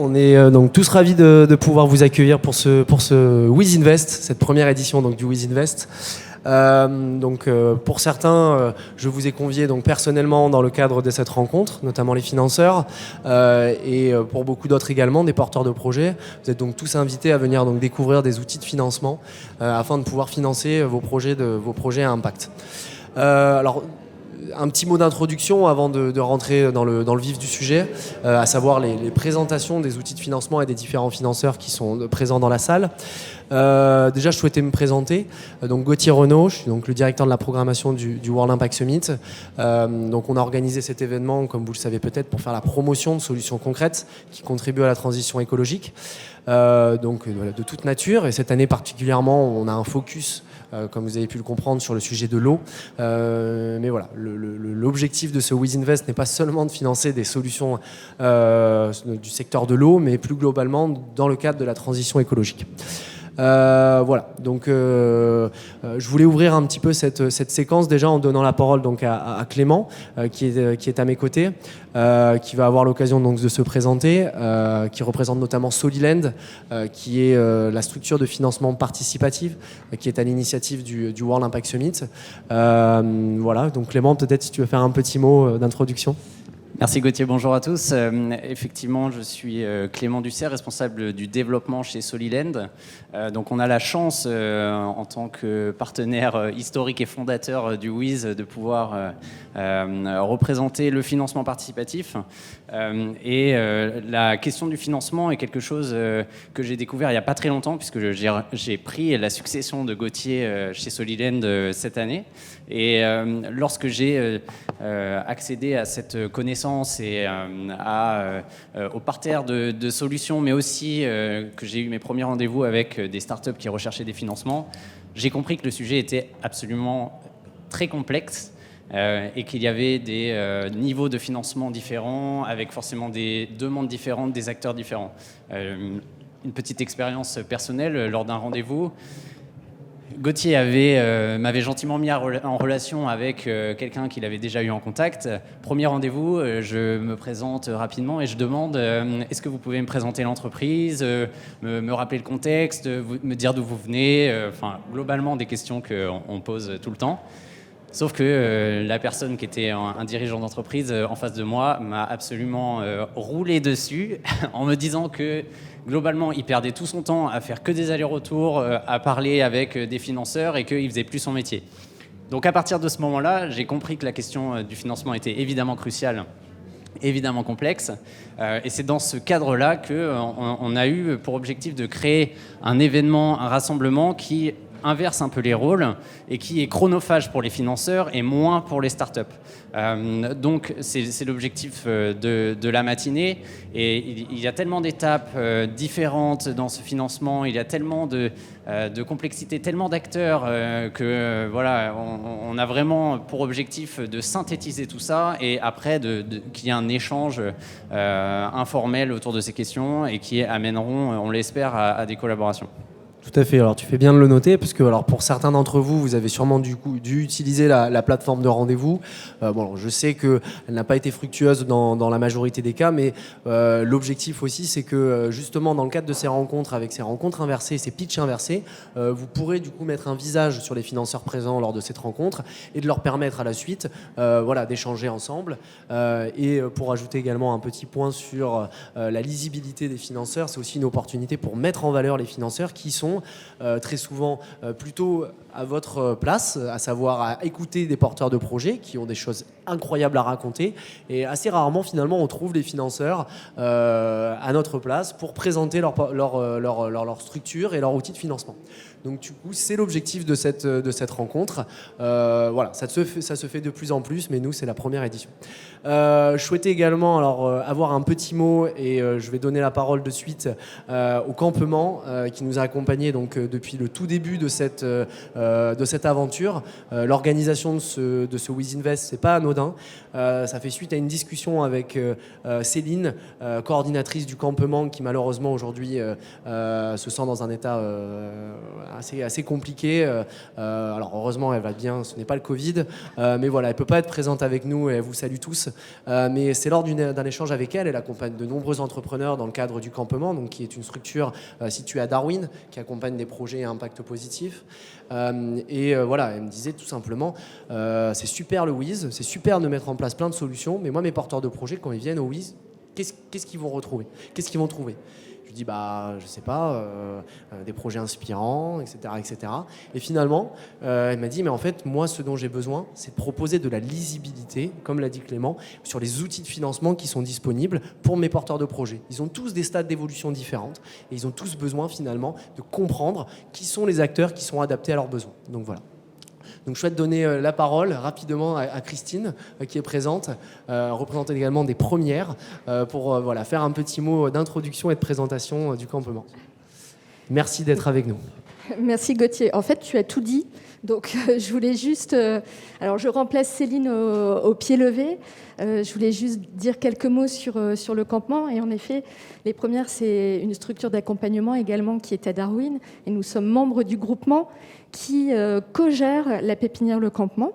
on est donc tous ravis de pouvoir vous accueillir pour ce WizInvest, cette première édition donc, du WizInvest. Pour certains, je vous ai conviés donc personnellement dans le cadre de cette rencontre, notamment les financeurs, et pour beaucoup d'autres également, des porteurs de projets. Vous êtes donc tous invités à venir donc découvrir des outils de financement afin de pouvoir financer vos projets à impact. Alors, un petit mot d'introduction avant de rentrer dans le vif du sujet, à savoir les présentations des outils de financement et des différents financeurs qui sont présents dans la salle. Déjà, je souhaitais me présenter. Donc, Gauthier Renaud, je suis donc le directeur de la programmation du World Impact Summit. Donc, on a organisé cet événement, comme vous le savez peut-être, pour faire la promotion de solutions concrètes qui contribuent à la transition écologique. Voilà, de toute nature. Et cette année particulièrement, on a un focus, comme vous avez pu le comprendre, sur le sujet de l'eau. Mais voilà, l'objectif de ce WizInvest n'est pas seulement de financer des solutions du secteur de l'eau, mais plus globalement dans le cadre de la transition écologique. Voilà, donc je voulais ouvrir un petit peu cette séquence déjà en donnant la parole donc à Clément qui est à mes côtés, qui va avoir l'occasion donc de se présenter, qui représente notamment Soliland, qui est la structure de financement participatif qui est à l'initiative du World Impact Summit. Voilà, donc Clément, peut-être si tu veux faire un petit mot d'introduction. Merci Gauthier, bonjour à tous. Effectivement, je suis Clément Dussert, responsable du développement chez Soliland. Donc on a la chance, en tant que partenaire historique et fondateur du Wiz, de pouvoir représenter le financement participatif. La question du financement est quelque chose que j'ai découvert il n'y a pas très longtemps, puisque j'ai pris la succession de Gauthier chez Soliland cette année. Et lorsque j'ai accédé à cette connaissance et au parterre de solutions, mais aussi que j'ai eu mes premiers rendez-vous avec des startups qui recherchaient des financements, j'ai compris que le sujet était absolument très complexe et qu'il y avait des niveaux de financement différents, avec forcément des demandes différentes, des acteurs différents. Une petite expérience personnelle lors d'un rendez-vous. Gauthier m'avait gentiment mis en relation avec quelqu'un qu'il avait déjà eu en contact. Premier rendez-vous, je me présente rapidement et je demande est-ce que vous pouvez me présenter l'entreprise, me rappeler le contexte, me dire d'où vous venez, enfin globalement des questions qu'on pose tout le temps. Sauf que la personne qui était un dirigeant d'entreprise en face de moi m'a absolument roulé dessus en me disant que globalement, il perdait tout son temps à faire que des allers-retours, à parler avec des financeurs et qu'il faisait plus son métier. Donc à partir de ce moment-là, j'ai compris que la question du financement était évidemment cruciale, évidemment complexe. Et c'est dans ce cadre-là qu'on a eu pour objectif de créer un événement, un rassemblement qui inverse un peu les rôles et qui est chronophage pour les financeurs et moins pour les startups. Donc c'est l'objectif de la matinée et il y a tellement d'étapes différentes dans ce financement, il y a tellement de complexité, tellement d'acteurs que voilà, on a vraiment pour objectif de synthétiser tout ça et après qu'il y ait un échange informel autour de ces questions et qui amèneront, on l'espère, à des collaborations. Tout à fait, alors tu fais bien de le noter parce que alors, pour certains d'entre vous, vous avez sûrement dû utiliser la plateforme de rendez-vous. Bon, je sais qu'elle n'a pas été fructueuse dans la majorité des cas, mais l'objectif aussi c'est que justement dans le cadre de ces rencontres, avec ces rencontres inversées, ces pitchs inversés, vous pourrez du coup mettre un visage sur les financeurs présents lors de cette rencontre et de leur permettre à la suite voilà, d'échanger ensemble. Et pour ajouter également un petit point sur la lisibilité des financeurs, c'est aussi une opportunité pour mettre en valeur les financeurs qui sont très souvent plutôt à votre place, à savoir à écouter des porteurs de projets qui ont des choses incroyables à raconter et assez rarement finalement on trouve des financeurs à notre place pour présenter leur structure et leur outil de financement. Donc du coup c'est l'objectif de cette rencontre. Voilà, ça se fait de plus en plus, mais nous c'est la première édition. Je souhaitais également avoir un petit mot et je vais donner la parole de suite au campement qui nous a accompagnés accompagné donc, depuis le tout début de cette aventure. L'organisation de ce WizInvest, c'est pas anodin. Ça fait suite à une discussion avec Céline, coordinatrice du campement, qui malheureusement aujourd'hui se sent dans un état assez compliqué. Alors heureusement, elle va bien, ce n'est pas le Covid, mais voilà, elle ne peut pas être présente avec nous et elle vous salue tous. Mais c'est lors d'un échange avec elle, elle accompagne de nombreux entrepreneurs dans le cadre du campement, donc, qui est une structure située à Darwin, qui accompagne des projets à impact positif. Voilà, elle me disait tout simplement, c'est super le Wiz, c'est super de mettre en place plein de solutions, mais moi, mes porteurs de projets, quand ils viennent au Wiz, qu'est-ce qu'ils vont retrouver? Qu'est-ce qu'ils vont trouver? Je lui dis, je sais pas, des projets inspirants, etc., etc. Et finalement, elle m'a dit, mais en fait, moi, ce dont j'ai besoin, c'est de proposer de la lisibilité, comme l'a dit Clément, sur les outils de financement qui sont disponibles pour mes porteurs de projets. Ils ont tous des stades d'évolution différentes et ils ont tous besoin, finalement, de comprendre qui sont les acteurs qui sont adaptés à leurs besoins. Donc voilà. Donc je souhaite donner la parole rapidement à Christine, qui est présente, représentante également des premières, pour faire un petit mot d'introduction et de présentation du campement. Merci d'être avec nous. Merci Gauthier. En fait, tu as tout dit. Donc je voulais juste... alors je remplace Céline au pied levé. Je voulais juste dire quelques mots sur le campement. Et en effet, les premières, c'est une structure d'accompagnement également qui est à Darwin. Et nous sommes membres du groupement qui co-gère la pépinière Le Campement.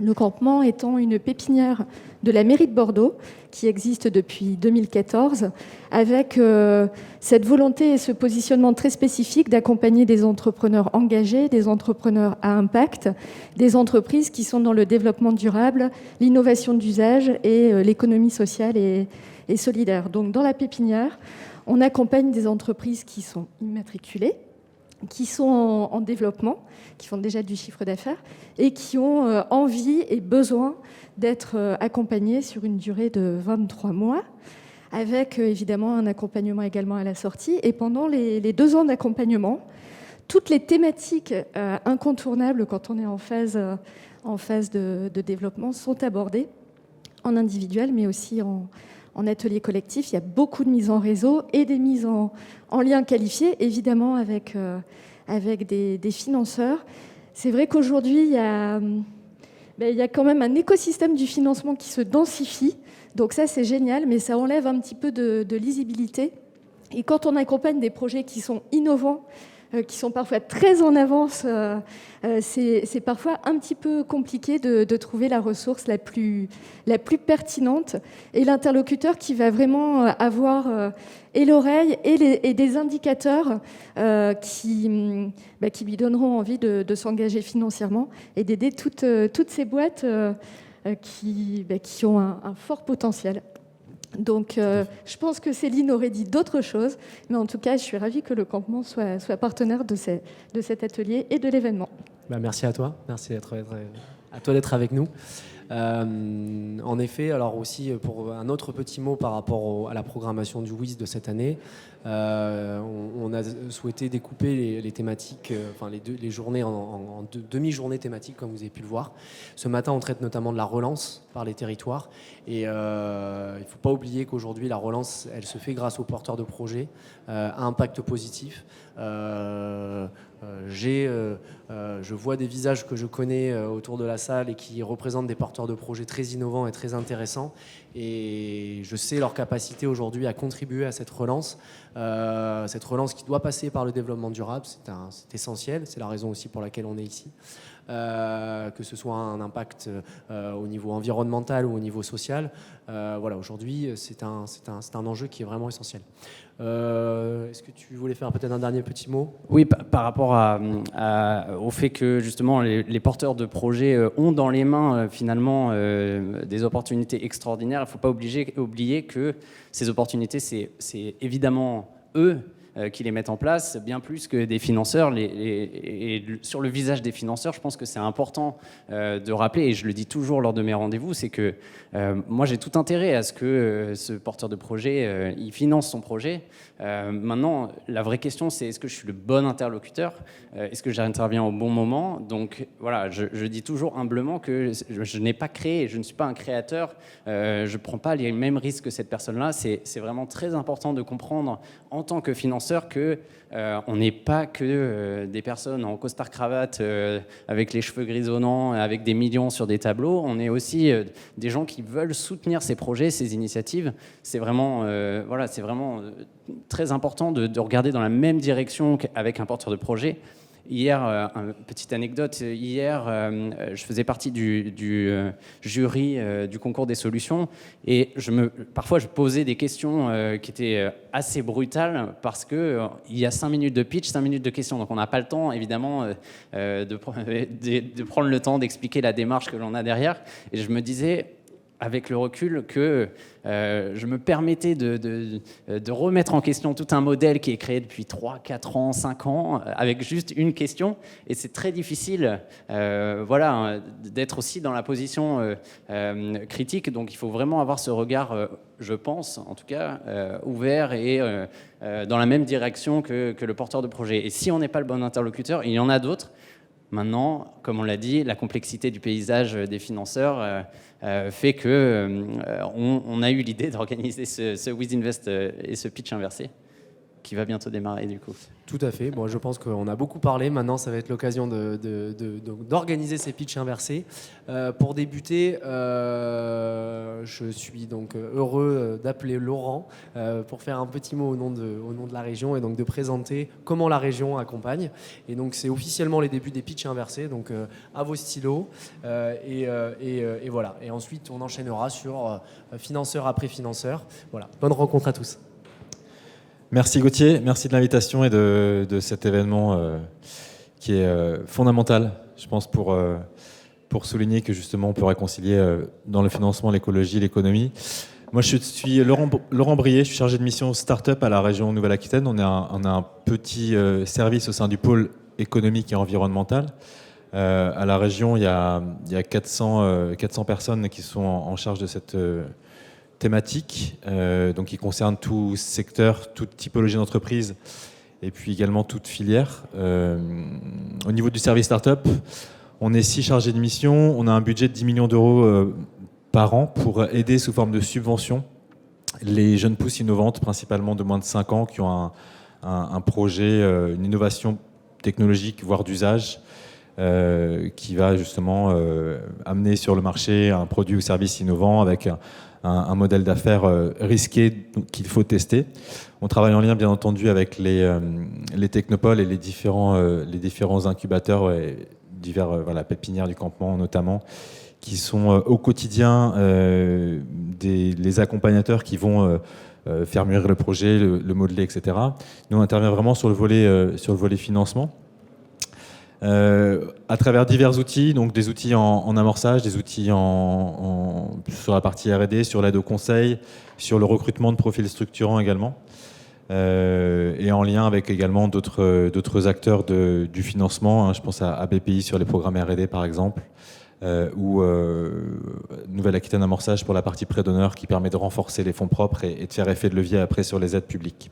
Le Campement étant une pépinière de la mairie de Bordeaux qui existe depuis 2014 avec cette volonté et ce positionnement très spécifique d'accompagner des entrepreneurs engagés, des entrepreneurs à impact, des entreprises qui sont dans le développement durable, l'innovation d'usage et l'économie sociale et solidaire. Donc dans la pépinière, on accompagne des entreprises qui sont immatriculées, qui sont en développement, qui font déjà du chiffre d'affaires et qui ont envie et besoin d'être accompagnés sur une durée de 23 mois, avec évidemment un accompagnement également à la sortie. Et pendant les 2 ans d'accompagnement, toutes les thématiques incontournables quand on est en phase de développement sont abordées en individuel, mais aussi en atelier collectif. Il y a beaucoup de mises en réseau et des mises en lien qualifié, évidemment avec des financeurs. C'est vrai qu'aujourd'hui, il y a quand même un écosystème du financement qui se densifie. Donc ça, c'est génial, mais ça enlève un petit peu de lisibilité. Et quand on accompagne des projets qui sont innovants, qui sont parfois très en avance, c'est parfois un petit peu compliqué de trouver la ressource la plus pertinente et l'interlocuteur qui va vraiment avoir et l'oreille et des indicateurs qui lui donneront envie de s'engager financièrement et d'aider toutes ces boîtes qui ont un fort potentiel. Donc, je pense que Céline aurait dit d'autres choses, mais en tout cas, je suis ravie que le campement soit partenaire de cet atelier et de l'événement. Merci à toi. Merci à toi d'être avec nous. En effet, alors aussi pour un autre petit mot par rapport à la programmation du WIS de cette année, on a souhaité découper les thématiques, les journées en demi-journées thématiques, comme vous avez pu le voir. Ce matin, on traite notamment de la relance par les territoires. Et il ne faut pas oublier qu'aujourd'hui, la relance, elle se fait grâce aux porteurs de projets à impact positif. Je vois des visages que je connais autour de la salle et qui représentent des porteurs de projets très innovants et très intéressants. Et je sais leur capacité aujourd'hui à contribuer à cette relance qui doit passer par le développement durable. C'est essentiel, c'est la raison aussi pour laquelle on est ici. Que ce soit un impact au niveau environnemental ou au niveau social. Aujourd'hui, c'est un enjeu qui est vraiment essentiel. Est-ce que tu voulais faire peut-être un dernier petit mot ? Oui, par rapport au fait que justement les porteurs de projets ont dans les mains finalement des opportunités extraordinaires. Il ne faut pas oublier que ces opportunités, c'est évidemment eux qui les mettent en place, bien plus que des financeurs. Et sur le visage des financeurs, je pense que c'est important de rappeler, et je le dis toujours lors de mes rendez-vous, c'est que moi j'ai tout intérêt à ce que ce porteur de projet, il finance son projet. Maintenant, la vraie question, c'est est-ce que je suis le bon interlocuteur ? Est-ce que j'interviens au bon moment ? Donc voilà, je dis toujours humblement que je n'ai pas créé, je ne suis pas un créateur, je ne prends pas les mêmes risques que cette personne-là. C'est vraiment très important de comprendre en tant que financeur financeurs que on n'est pas que des personnes en costard-cravate avec les cheveux grisonnants, avec des millions sur des tableaux. On est aussi des gens qui veulent soutenir ces projets, ces initiatives. C'est vraiment, c'est vraiment très important de regarder dans la même direction qu'avec un porteur de projet. Hier, petite anecdote, hier, je faisais partie du jury du concours des solutions et parfois je posais des questions qui étaient assez brutales parce qu'il y a 5 minutes de pitch, 5 minutes de questions. Donc on n'a pas le temps, évidemment, de prendre le temps d'expliquer la démarche que l'on a derrière. Et je me disais, avec le recul, que je me permettais de remettre en question tout un modèle qui est créé depuis 3, 4 ans, 5 ans, avec juste une question. Et c'est très difficile d'être aussi dans la position critique. Donc il faut vraiment avoir ce regard, je pense, en tout cas, ouvert et dans la même direction que le porteur de projet. Et si on n'est pas le bon interlocuteur, il y en a d'autres. Maintenant, comme on l'a dit, la complexité du paysage des financeurs fait qu'on a eu l'idée d'organiser ce WizInvest et ce pitch inversé qui va bientôt démarrer du coup. Tout à fait. Bon, je pense qu'on a beaucoup parlé. Maintenant, ça va être l'occasion d'organiser ces pitchs inversés. Pour débuter, je suis donc heureux d'appeler Laurent pour faire un petit mot au nom de la région et donc de présenter comment la région accompagne. Et donc, c'est officiellement les débuts des pitchs inversés. Donc, à vos stylos. Et voilà. Et ensuite, on enchaînera sur financeur après financeur. Voilà. Bonne rencontre à tous. Merci Gauthier, merci de l'invitation et de cet événement qui est fondamental, je pense, pour souligner que justement on peut réconcilier dans le financement l'écologie et l'économie. Moi je suis Laurent Brier, je suis chargé de mission Startup à la région Nouvelle-Aquitaine. On a un petit service au sein du pôle économique et environnemental. À la région, il y a 400 personnes qui sont en charge de cette thématique, donc qui concerne tout secteur, toute typologie d'entreprise et puis également toute filière. Au niveau du service startup, on est 6 chargés de mission, on a un budget de 10 millions d'euros par an pour aider sous forme de subventions les jeunes pousses innovantes, principalement de moins de 5 ans, qui ont un projet, une innovation technologique, voire d'usage, qui va justement amener sur le marché un produit ou service innovant avec un modèle d'affaires risqué qu'il faut tester. On travaille en lien bien entendu avec les technopoles et les différents incubateurs et divers pépinières du campement notamment, qui sont au quotidien les accompagnateurs qui vont faire mûrir le projet, le modeler, etc. Nous on intervient vraiment sur le volet financement. À travers divers outils, donc des outils en amorçage, des outils sur la partie R&D, sur l'aide au conseil, sur le recrutement de profils structurants également, et en lien avec également d'autres acteurs du financement. Je pense à BPI sur les programmes R&D par exemple, ou Nouvelle-Aquitaine Amorçage pour la partie prêt d'honneur qui permet de renforcer les fonds propres et de faire effet de levier après sur les aides publiques.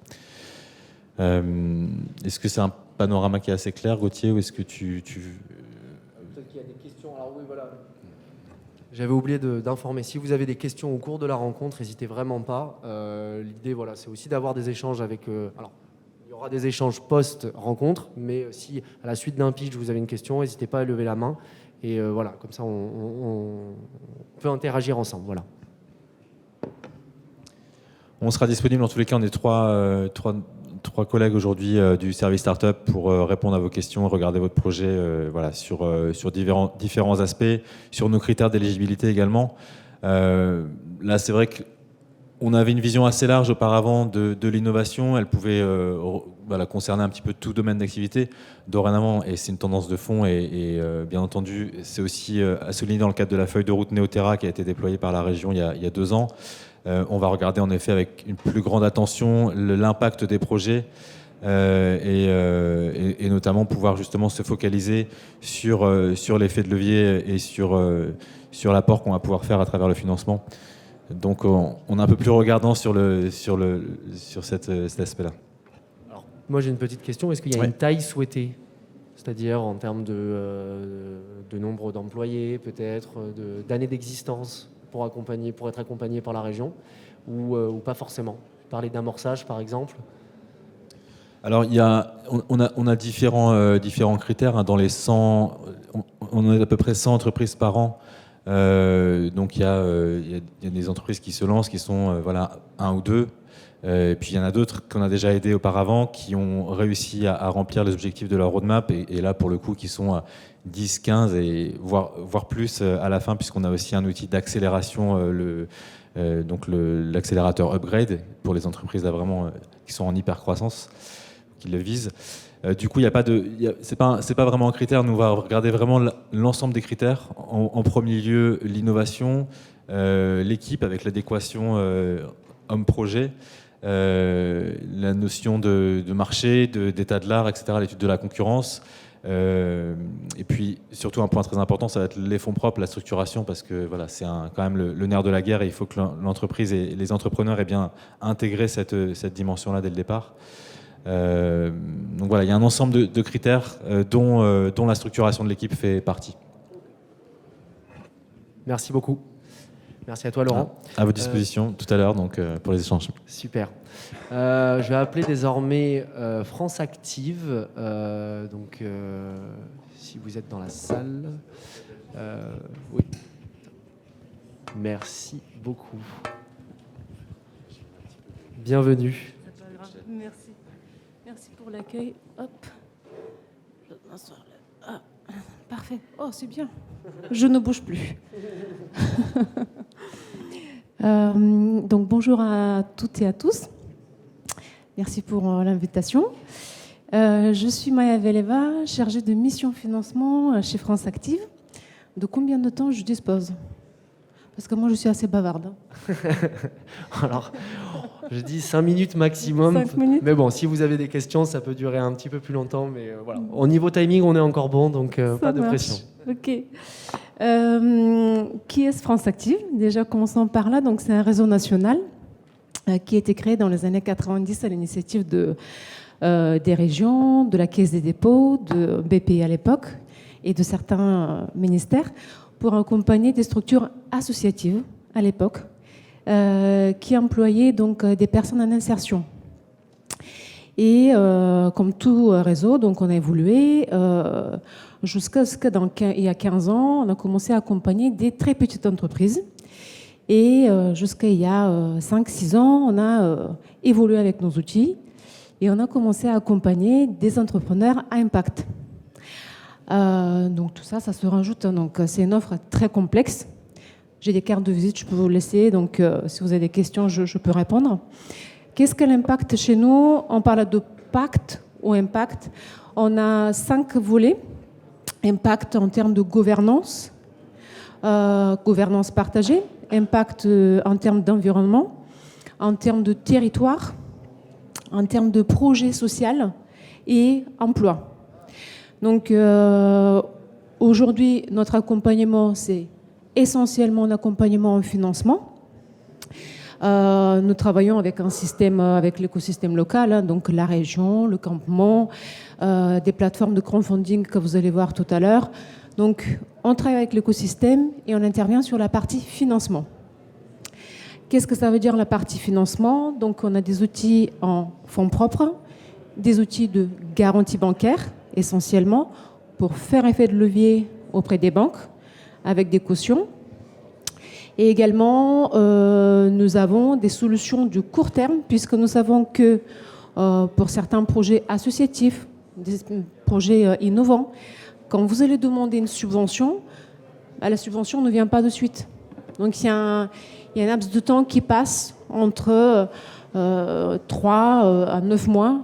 Est-ce que c'est un panorama qui est assez clair, Gauthier, ou est-ce que tu... Peut-être qu'il y a des questions. Alors oui, voilà. J'avais oublié d'informer. Si vous avez des questions au cours de la rencontre, n'hésitez vraiment pas. L'idée, voilà, c'est aussi d'avoir des échanges avec... alors, il y aura des échanges post-rencontre, mais si à la suite d'un pitch, vous avez une question, n'hésitez pas à lever la main. Et voilà, comme ça, on peut interagir ensemble. Voilà. On sera disponible, en tous les cas, on est trois collègues aujourd'hui du service startup pour répondre à vos questions, regarder votre projet sur différents aspects, sur nos critères d'éligibilité également. Là, c'est vrai qu'on avait une vision assez large auparavant de l'innovation. Elle pouvait concerner un petit peu tout domaine d'activité. Dorénavant, et c'est une tendance de fond, et bien entendu, c'est aussi à souligner dans le cadre de la feuille de route Neoterra qui a été déployée par la région il y a 2 ans. On va regarder en effet avec une plus grande attention l'impact des projets et notamment pouvoir justement se focaliser sur l'effet de levier et sur l'apport qu'on va pouvoir faire à travers le financement. Donc on est un peu plus regardant sur cet aspect-là. Alors, moi j'ai une petite question. Est-ce qu'il y a une taille souhaitée ? C'est-à-dire en termes de nombre d'employés, peut-être, d'années d'existence pour être accompagné par la région, ou pas forcément. Parler d'amorçage, par exemple. Alors, on a différents critères. Hein. Dans les 100, on a à peu près 100 entreprises par an. Donc, il y a des entreprises qui se lancent, qui sont voilà, 1 ou 2. Et puis, il y en a d'autres qu'on a déjà aidés auparavant, qui ont réussi à remplir les objectifs de leur roadmap. Et là, pour le coup, qui sont à 10, 15 et voire plus à la fin, puisqu'on a aussi un outil d'accélération, donc l'accélérateur Upgrade, pour les entreprises là, vraiment, qui sont en hyper croissance, qui le visent. Du coup, c'est pas vraiment un critère. Nous, on va regarder vraiment l'ensemble des critères. En premier lieu, l'innovation, l'équipe avec l'adéquation homme-projet, la notion de marché, d'état de l'art, etc., l'étude de la concurrence. Et puis, surtout, un point très important, ça va être les fonds propres, la structuration, parce que voilà, c'est quand même le nerf de la guerre et il faut que l'entreprise et les entrepreneurs aient bien intégré cette dimension-là dès le départ. Donc voilà, il y a un ensemble de critères dont la structuration de l'équipe fait partie. Merci beaucoup. Merci à toi, Laurent. À votre disposition tout à l'heure donc, pour les échanges. Super. Je vais appeler désormais France Active. Donc, si vous êtes dans la salle. Oui. Merci beaucoup. Bienvenue. Merci. Merci pour l'accueil. Hop. Je vais m'asseoir là. Ah, parfait. Oh, c'est bien. Je ne bouge plus. Donc, bonjour à toutes et à tous. Merci pour l'invitation. Je suis Maya Veleva, chargée de mission financement chez France Active. De combien de temps je dispose ? Parce que moi, je suis assez bavarde. Alors, je dis 5 minutes maximum. 5 minutes. Mais bon, si vous avez des questions, ça peut durer un petit peu plus longtemps. Mais voilà. Au niveau timing, on est encore bon, donc pas de pression. Ok. Qui est France Active ? Déjà, commençons par là. Donc, c'est un réseau national qui a été créé dans les années 90 à l'initiative des régions, de la Caisse des dépôts, de BPI à l'époque et de certains ministères pour accompagner des structures associatives à l'époque qui employaient donc des personnes en insertion. Et comme tout réseau, donc on a évolué jusqu'à il y a 15 ans, on a commencé à accompagner des très petites entreprises. Et jusqu'à il y a 5-6 ans, on a évolué avec nos outils et on a commencé à accompagner des entrepreneurs à impact. Donc tout ça, ça se rajoute. Donc c'est une offre très complexe. J'ai des cartes de visite, je peux vous laisser. Donc si vous avez des questions, je peux répondre. Qu'est-ce que l'impact chez nous ? On parle de pacte ou impact. On a 5 volets. Impact en termes de gouvernance, gouvernance partagée, impact en termes d'environnement, en termes de territoire, en termes de projet social et emploi. Donc aujourd'hui, notre accompagnement, c'est essentiellement un accompagnement en financement. Nous travaillons avec un système, avec l'écosystème local, hein, donc la région, le campement, des plateformes de crowdfunding que vous allez voir tout à l'heure. Donc, on travaille avec l'écosystème et on intervient sur la partie financement. Qu'est-ce que ça veut dire la partie financement ? Donc, on a des outils en fonds propres, des outils de garantie bancaire, essentiellement, pour faire effet de levier auprès des banques, avec des cautions. Et également, nous avons des solutions de court terme, puisque nous savons que pour certains projets associatifs, des projets innovants, quand vous allez demander une subvention, la subvention ne vient pas de suite. Donc il y a un laps de temps qui passe entre 3 à 9 mois,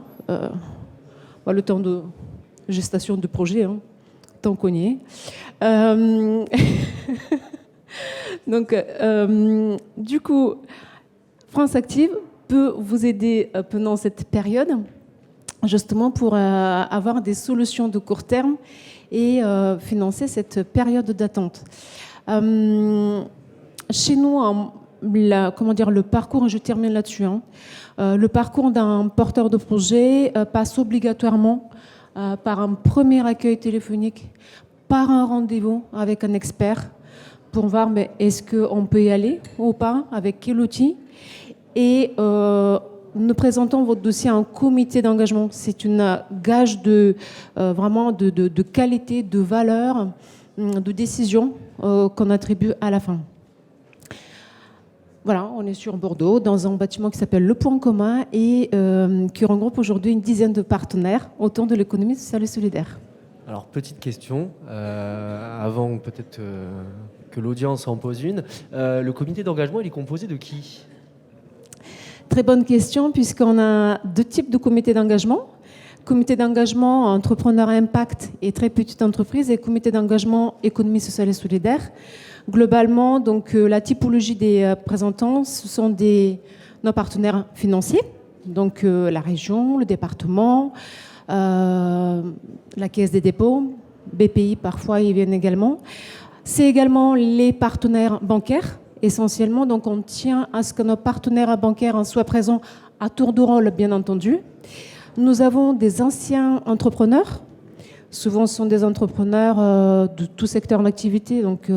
le temps de gestation de projet, hein, tant qu'on y est. Donc, du coup, France Active peut vous aider pendant cette période, justement pour avoir des solutions de court terme et financer cette période d'attente. Chez nous, le parcours, et je termine là-dessus, hein, le parcours d'un porteur de projet passe obligatoirement par un premier accueil téléphonique, par un rendez-vous avec un expert, pour voir est-ce qu'on peut y aller ou pas, avec quel outil. Et nous présentons votre dossier en comité d'engagement. C'est une gage de, vraiment de qualité, de valeur, de décision qu'on attribue à la fin. Voilà, on est sur Bordeaux, dans un bâtiment qui s'appelle Le Point Commun et qui regroupe aujourd'hui une dizaine de partenaires autour de l'économie sociale et solidaire. Alors, petite question, avant peut-être que l'audience en pose une. Le comité d'engagement, il est composé de qui ? Très bonne question, puisqu'on a deux types de comités d'engagement. Comité d'engagement entrepreneur impact et très petite entreprise et comité d'engagement économie sociale et solidaire. Globalement, donc, la typologie des représentants, ce sont nos partenaires financiers, donc la région, le département, la Caisse des dépôts, BPI parfois ils viennent également. C'est également les partenaires bancaires, essentiellement. Donc on tient à ce que nos partenaires bancaires soient présents à tour de rôle, bien entendu. Nous avons des anciens entrepreneurs. Souvent, ce sont des entrepreneurs de tout secteur d'activité. Donc,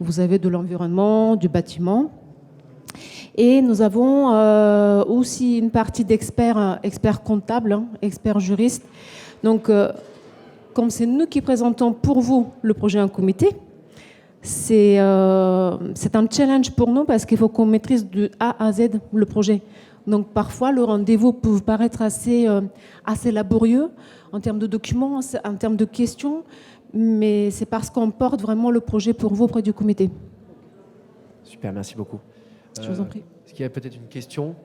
vous avez de l'environnement, du bâtiment. Et nous avons aussi une partie d'experts, experts comptables, experts juristes. Donc, comme c'est nous qui présentons pour vous le projet en comité, c'est un challenge pour nous parce qu'il faut qu'on maîtrise de A à Z le projet. Donc parfois, le rendez-vous peut paraître assez laborieux en termes de documents, en termes de questions, mais c'est parce qu'on porte vraiment le projet pour vous auprès du comité. Super, merci beaucoup. Je vous en prie. Est-ce qu'il y a peut-être une question ?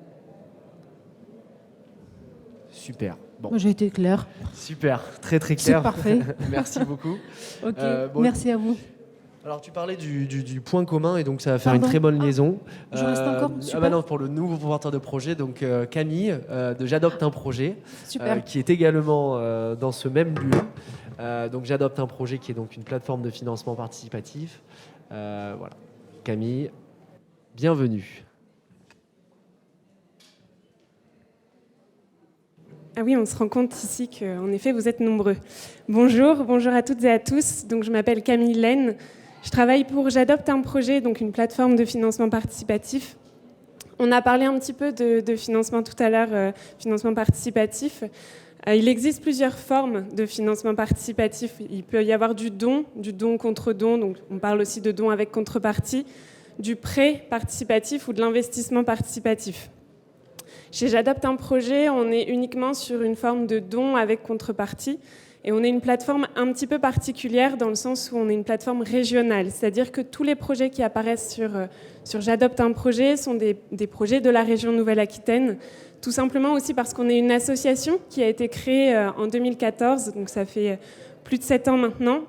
Super. Bon. Moi, j'ai été claire. Super, très très clair. C'est parfait. Merci beaucoup. Ok, bon, merci à vous. Alors tu parlais du point commun et donc ça va faire une très bonne liaison. Je reste encore. Super. Ah bah non, pour le nouveau porteur de projet, donc Camille de J'adopte un projet, qui est également dans ce même lieu. Donc J'adopte un projet qui est donc une plateforme de financement participatif. Voilà. Camille, bienvenue. Ah oui, on se rend compte ici qu'en effet, vous êtes nombreux. Bonjour à toutes et à tous. Donc, je m'appelle Camille Laine. Je travaille pour J'adopte un projet, donc une plateforme de financement participatif. On a parlé un petit peu de financement tout à l'heure, financement participatif. Il existe plusieurs formes de financement participatif. Il peut y avoir du don contre don, donc on parle aussi de don avec contrepartie, du prêt participatif ou de l'investissement participatif. Chez J'adopte un projet, on est uniquement sur une forme de don avec contrepartie et on est une plateforme un petit peu particulière dans le sens où on est une plateforme régionale, c'est-à-dire que tous les projets qui apparaissent sur J'adopte un projet sont des projets de la région Nouvelle-Aquitaine, tout simplement aussi parce qu'on est une association qui a été créée en 2014, donc ça fait plus de 7 ans maintenant,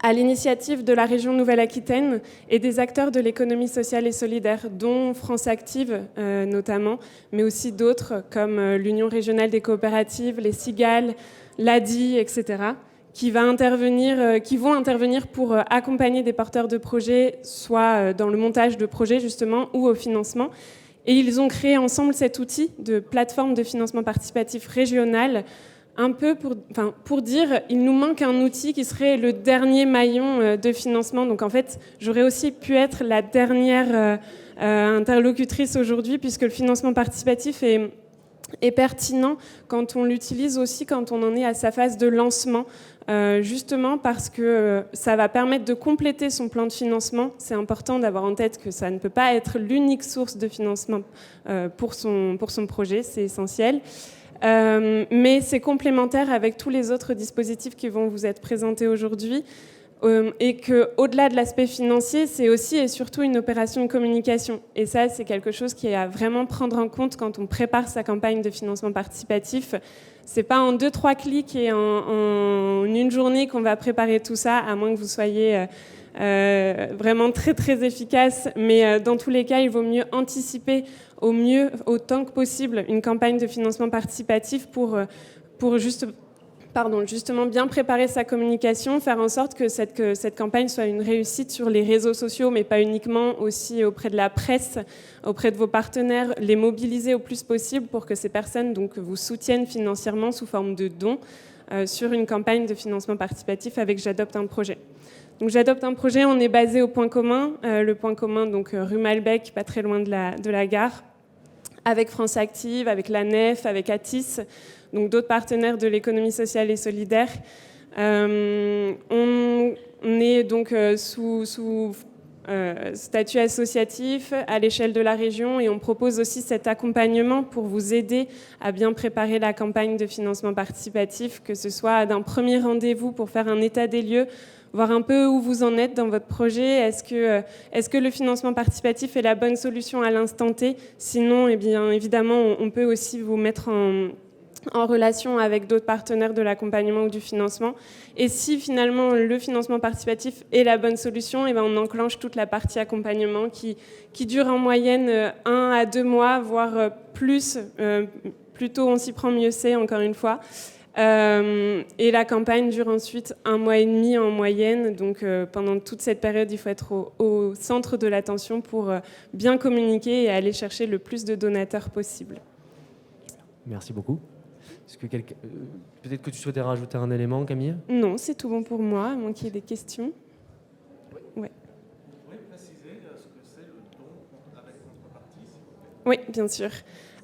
à l'initiative de la région Nouvelle-Aquitaine et des acteurs de l'économie sociale et solidaire, dont France Active notamment, mais aussi d'autres comme l'Union régionale des coopératives, les Cigales, l'ADI, etc., qui vont intervenir pour accompagner des porteurs de projets, soit dans le montage de projets justement, ou au financement. Et ils ont créé ensemble cet outil de plateforme de financement participatif régional, un peu pour dire il nous manque un outil qui serait le dernier maillon de financement. Donc en fait, j'aurais aussi pu être la dernière interlocutrice aujourd'hui, puisque le financement participatif est pertinent quand on l'utilise aussi, quand on en est à sa phase de lancement, justement parce que ça va permettre de compléter son plan de financement. C'est important d'avoir en tête que ça ne peut pas être l'unique source de financement pour son projet, c'est essentiel. Mais c'est complémentaire avec tous les autres dispositifs qui vont vous être présentés aujourd'hui, et qu'au-delà de l'aspect financier, c'est aussi et surtout une opération de communication. Et ça, c'est quelque chose qui est à vraiment prendre en compte quand on prépare sa campagne de financement participatif. C'est pas en 2-3 clics et en une journée qu'on va préparer tout ça, à moins que vous soyez vraiment très très efficace. Mais dans tous les cas, il vaut mieux anticiper autant que possible une campagne de financement participatif pour justement bien préparer sa communication, faire en sorte que cette campagne soit une réussite sur les réseaux sociaux, mais pas uniquement, aussi auprès de la presse, auprès de vos partenaires, les mobiliser au plus possible pour que ces personnes donc, vous soutiennent financièrement sous forme de dons sur une campagne de financement participatif avec J'adopte un projet. Donc J'adopte un projet, on est basé au Point Commun, le Point Commun, donc rue Malbec, pas très loin de la gare. avec France Active, avec la NEF, avec Atis, donc d'autres partenaires de l'économie sociale et solidaire. On est donc sous statut associatif à l'échelle de la région et on propose aussi cet accompagnement pour vous aider à bien préparer la campagne de financement participatif, que ce soit d'un premier rendez-vous pour faire un état des lieux, voir un peu où vous en êtes dans votre projet. Est-ce que le financement participatif est la bonne solution à l'instant T? Sinon, eh bien, évidemment, on peut aussi vous mettre en relation avec d'autres partenaires de l'accompagnement ou du financement. Et si finalement le financement participatif est la bonne solution, et bien on enclenche toute la partie accompagnement qui dure en moyenne 1 à 2 mois, voire plus. Plus tôt on s'y prend, mieux c'est, encore une fois. Et la campagne dure ensuite 1 mois et demi en moyenne. Donc pendant toute cette période, il faut être au centre de l'attention pour bien communiquer et aller chercher le plus de donateurs possible. Merci beaucoup. Est-ce que peut-être que tu souhaitais rajouter un élément, Camille? Non, c'est tout bon pour moi, à moins qu'il y ait des questions. Oui. Ouais. Vous pouvez préciser ce que c'est le don avec contrepartie, s'il vous plaît? Oui, bien sûr.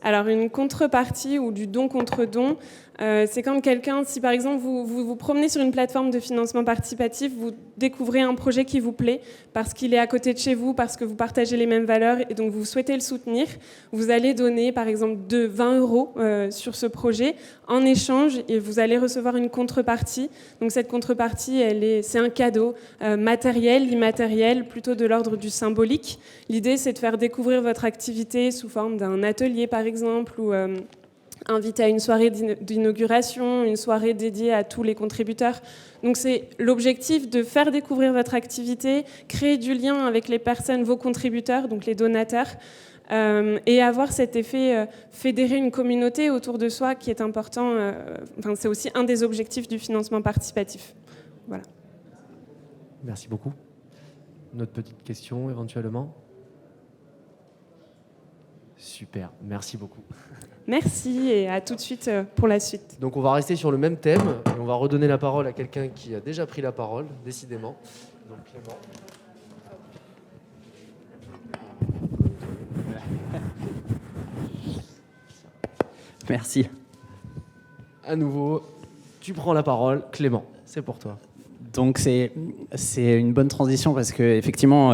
Alors, une contrepartie ou du don contre don, c'est quand quelqu'un, si par exemple vous promenez sur une plateforme de financement participatif, vous découvrez un projet qui vous plaît parce qu'il est à côté de chez vous, parce que vous partagez les mêmes valeurs et donc vous souhaitez le soutenir, vous allez donner par exemple 20 € sur ce projet. En échange, et vous allez recevoir une contrepartie. Donc cette contrepartie, c'est un cadeau matériel, immatériel, plutôt de l'ordre du symbolique. L'idée, c'est de faire découvrir votre activité sous forme d'un atelier par exemple, ou invité à une soirée d'inauguration, une soirée dédiée à tous les contributeurs. Donc c'est l'objectif de faire découvrir votre activité, créer du lien avec les personnes, vos contributeurs, donc les donateurs, et avoir cet effet, fédérer une communauté autour de soi qui est important. C'est aussi un des objectifs du financement participatif. Voilà. Merci beaucoup. Une autre petite question éventuellement? Super, merci beaucoup. Merci et à tout de suite pour la suite. Donc on va rester sur le même thème et on va redonner la parole à quelqu'un qui a déjà pris la parole, décidément. Donc Clément. Merci. À nouveau, tu prends la parole. Clément, c'est pour toi. Donc c'est une bonne transition parce que effectivement,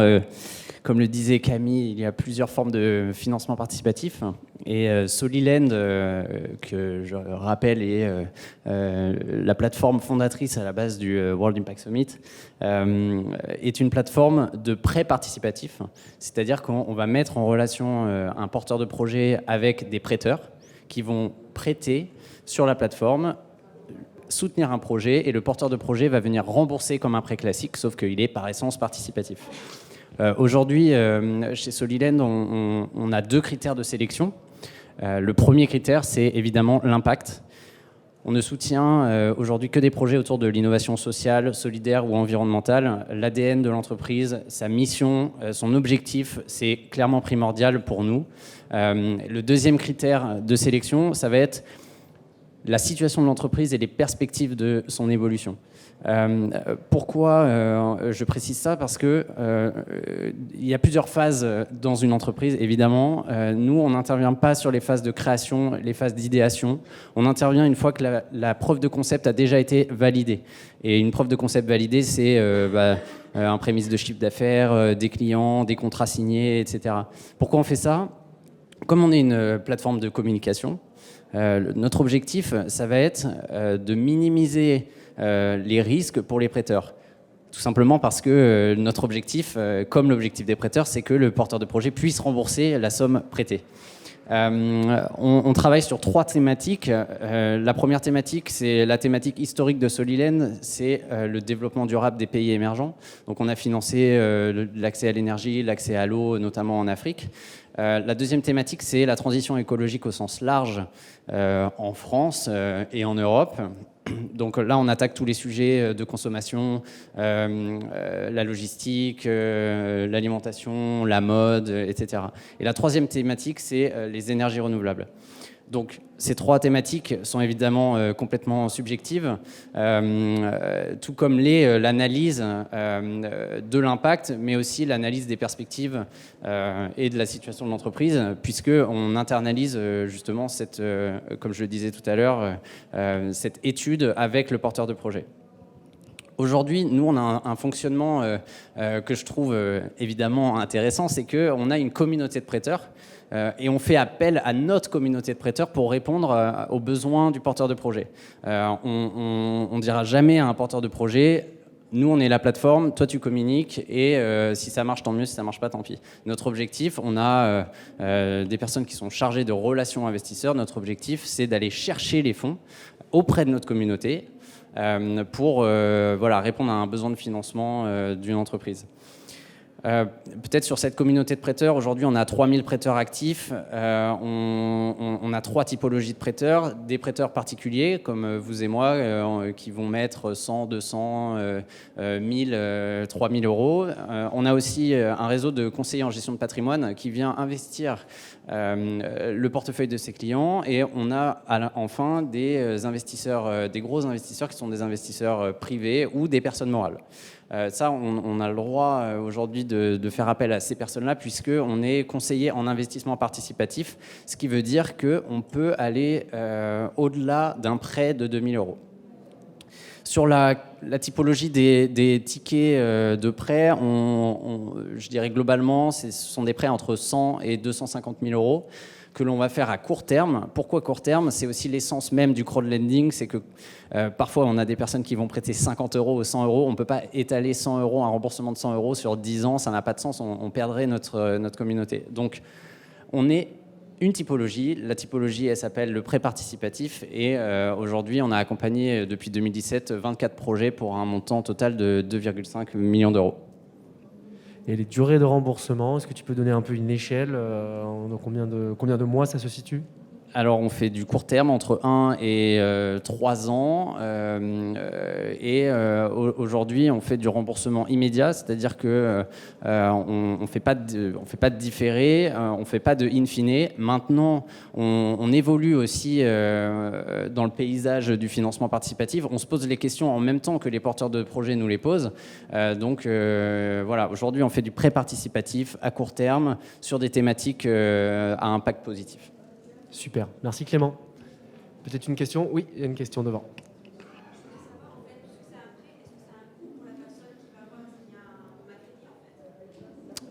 comme le disait Camille, il y a plusieurs formes de financement participatif. Et Soliland, que je rappelle, est la plateforme fondatrice à la base du World Impact Summit, est une plateforme de prêt participatif. C'est-à-dire qu'on va mettre en relation un porteur de projet avec des prêteurs qui vont prêter sur la plateforme, soutenir un projet, et le porteur de projet va venir rembourser comme un prêt classique, sauf qu'il est par essence participatif. Aujourd'hui, chez Soliland, on a 2 critères de sélection. Le premier critère, c'est évidemment l'impact. On ne soutient aujourd'hui que des projets autour de l'innovation sociale, solidaire ou environnementale. L'ADN de l'entreprise, sa mission, son objectif, c'est clairement primordial pour nous. Le deuxième critère de sélection, ça va être la situation de l'entreprise et les perspectives de son évolution. Pourquoi je précise ça? Parce que il y a plusieurs phases dans une entreprise, évidemment. Nous, on n'intervient pas sur les phases de création, les phases d'idéation. On intervient une fois que la preuve de concept a déjà été validée. Et une preuve de concept validée, c'est un prémisse de chiffre d'affaires, des clients, des contrats signés, etc. Pourquoi on fait ça? Comme on est une plateforme de communication, notre objectif, ça va être de minimiser les risques pour les prêteurs. Tout simplement parce que notre objectif, comme l'objectif des prêteurs, c'est que le porteur de projet puisse rembourser la somme prêtée. On travaille sur 3 thématiques. La première thématique, c'est la thématique historique de Soliland, c'est le développement durable des pays émergents. Donc on a financé l'accès à l'énergie, l'accès à l'eau, notamment en Afrique. La deuxième thématique, c'est la transition écologique au sens large en France et en Europe. Donc là, on attaque tous les sujets de consommation, la logistique, l'alimentation, la mode, etc. Et la troisième thématique, c'est les énergies renouvelables. Donc, ces 3 thématiques sont évidemment complètement subjectives, tout comme l'analyse de l'impact, mais aussi l'analyse des perspectives et de la situation de l'entreprise, puisqu'on internalise justement, comme je le disais tout à l'heure, cette étude avec le porteur de projet. Aujourd'hui, nous, on a un fonctionnement que je trouve évidemment intéressant, c'est qu'on a une communauté de prêteurs et on fait appel à notre communauté de prêteurs pour répondre aux besoins du porteur de projet. On ne dira jamais à un porteur de projet « Nous, on est la plateforme, toi, tu communiques et si ça marche, tant mieux, si ça ne marche pas, tant pis. » Notre objectif, on a des personnes qui sont chargées de relations investisseurs. Notre objectif, c'est d'aller chercher les fonds auprès de notre communauté pour répondre à un besoin de financement d'une entreprise. Peut-être sur cette communauté de prêteurs, aujourd'hui on a 3000 prêteurs actifs, on a 3 typologies de prêteurs, des prêteurs particuliers comme vous et moi qui vont mettre 100, 200, 1000, 3000 euros. On a aussi un réseau de conseillers en gestion de patrimoine qui vient investir le portefeuille de ses clients, et on a enfin des investisseurs, des gros investisseurs qui sont des investisseurs privés ou des personnes morales. Ça, on a le droit aujourd'hui de faire appel à ces personnes-là puisqu'on est conseiller en investissement participatif, ce qui veut dire qu'on peut aller au-delà d'un prêt de 2000 euros. Sur la typologie des tickets de prêt, je dirais globalement, ce sont des prêts entre 100 et 250 000 euros que l'on va faire à court terme. Pourquoi court terme? C'est aussi l'essence même du crowdlending, c'est que parfois on a des personnes qui vont prêter 50 euros ou 100 euros, on ne peut pas étaler 100 euros, un remboursement de 100 euros sur 10 ans, ça n'a pas de sens, on perdrait notre communauté. Donc on est une typologie, la typologie elle s'appelle le prêt participatif, et aujourd'hui on a accompagné depuis 2017 24 projets pour un montant total de 2,5 millions d'euros. Et les durées de remboursement, est-ce que tu peux donner un peu une échelle dans combien de mois ça se situe? Alors, on fait du court terme, entre 1 et 3 ans. Aujourd'hui, on fait du remboursement immédiat, c'est-à-dire qu'on ne fait pas de différé, on ne fait pas de in fine. Maintenant, on évolue aussi dans le paysage du financement participatif. On se pose les questions en même temps que les porteurs de projets nous les posent. Voilà, aujourd'hui, on fait du prêt participatif à court terme sur des thématiques à impact positif. Super, merci Clément. Peut-être une question? Oui, il y a une question devant.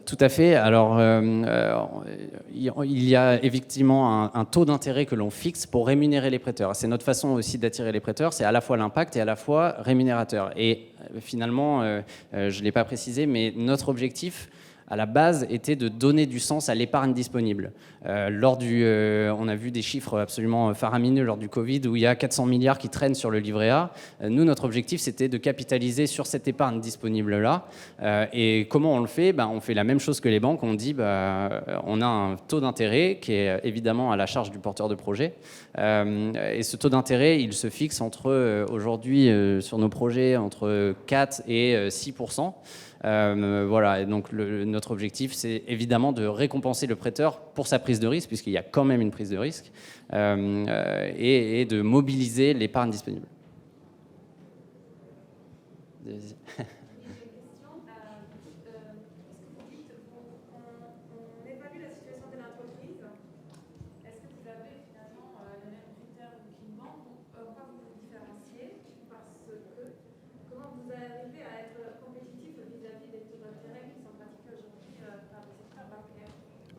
Tout à fait. Alors, il y a effectivement un taux d'intérêt que l'on fixe pour rémunérer les prêteurs. C'est notre façon aussi d'attirer les prêteurs. C'est à la fois l'impact et à la fois rémunérateur. Et finalement, je ne l'ai pas précisé, mais notre objectif, à la base, était de donner du sens à l'épargne disponible. On a vu des chiffres absolument faramineux lors du Covid, où il y a 400 milliards qui traînent sur le livret A. Nous, notre objectif, c'était de capitaliser sur cette épargne disponible-là. Et comment on le fait? On fait la même chose que les banques. On dit, on a un taux d'intérêt qui est évidemment à la charge du porteur de projet. Et ce taux d'intérêt, il se fixe aujourd'hui, sur nos projets, entre 4 et 6%. Voilà, et donc notre objectif, c'est évidemment de récompenser le prêteur pour sa prise de risque, puisqu'il y a quand même une prise de risque, et de mobiliser l'épargne disponible.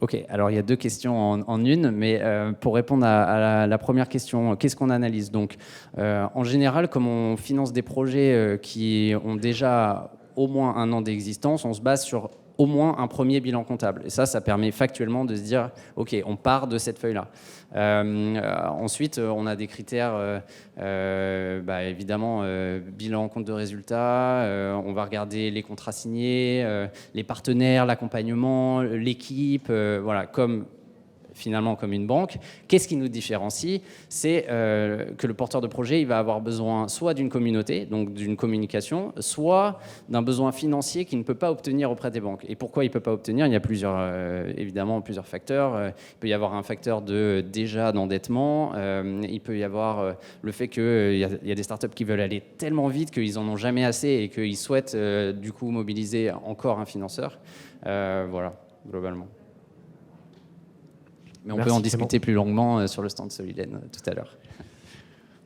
Ok, alors il y a deux questions en une, mais pour répondre à la première question, qu'est-ce qu'on analyse? Donc, en général, comme on finance des projets qui ont déjà au moins un an d'existence, on se base sur au moins un premier bilan comptable. Et ça permet factuellement de se dire, ok, on part de cette feuille-là. Ensuite, on a des critères, évidemment, bilan, compte de résultats, on va regarder les contrats signés, les partenaires, l'accompagnement, l'équipe, voilà, comme finalement comme une banque. Qu'est-ce qui nous différencie? C'est que le porteur de projet, il va avoir besoin soit d'une communauté, donc d'une communication, soit d'un besoin financier qu'il ne peut pas obtenir auprès des banques. Et pourquoi il ne peut pas obtenir? Il y a évidemment plusieurs facteurs. Il peut y avoir un facteur déjà d'endettement. Il peut y avoir le fait qu'il y a des startups qui veulent aller tellement vite qu'ils n'en ont jamais assez et qu'ils souhaitent du coup mobiliser encore un financeur. Voilà, globalement. Mais on peut en discuter plus longuement sur le stand Solidaine tout à l'heure.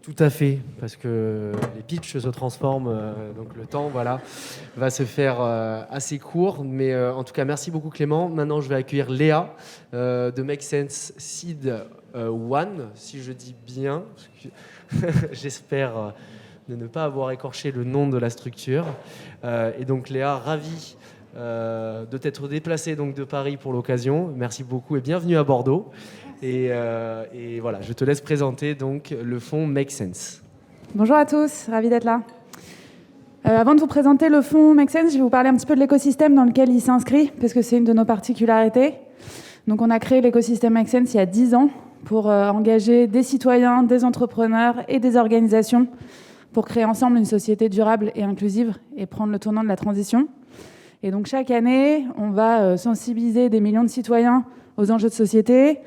Tout à fait, parce que les pitchs se transforment, donc le temps va se faire assez court. Mais en tout cas, merci beaucoup Clément. Maintenant, je vais accueillir Léa de Make Sense Seed One, si je dis bien. J'espère de ne pas avoir écorché le nom de la structure. Et donc Léa, ravie de t'être déplacée donc, de Paris pour l'occasion. Merci beaucoup et bienvenue à Bordeaux. Et voilà, je te laisse présenter donc le fonds Make Sense. Bonjour à tous, ravi d'être là. Avant de vous présenter le fonds Make Sense, je vais vous parler un petit peu de l'écosystème dans lequel il s'inscrit, parce que c'est une de nos particularités. Donc on a créé l'écosystème Make Sense il y a 10 ans pour engager des citoyens, des entrepreneurs et des organisations pour créer ensemble une société durable et inclusive et prendre le tournant de la transition. Et donc chaque année, on va sensibiliser des millions de citoyens aux enjeux de société,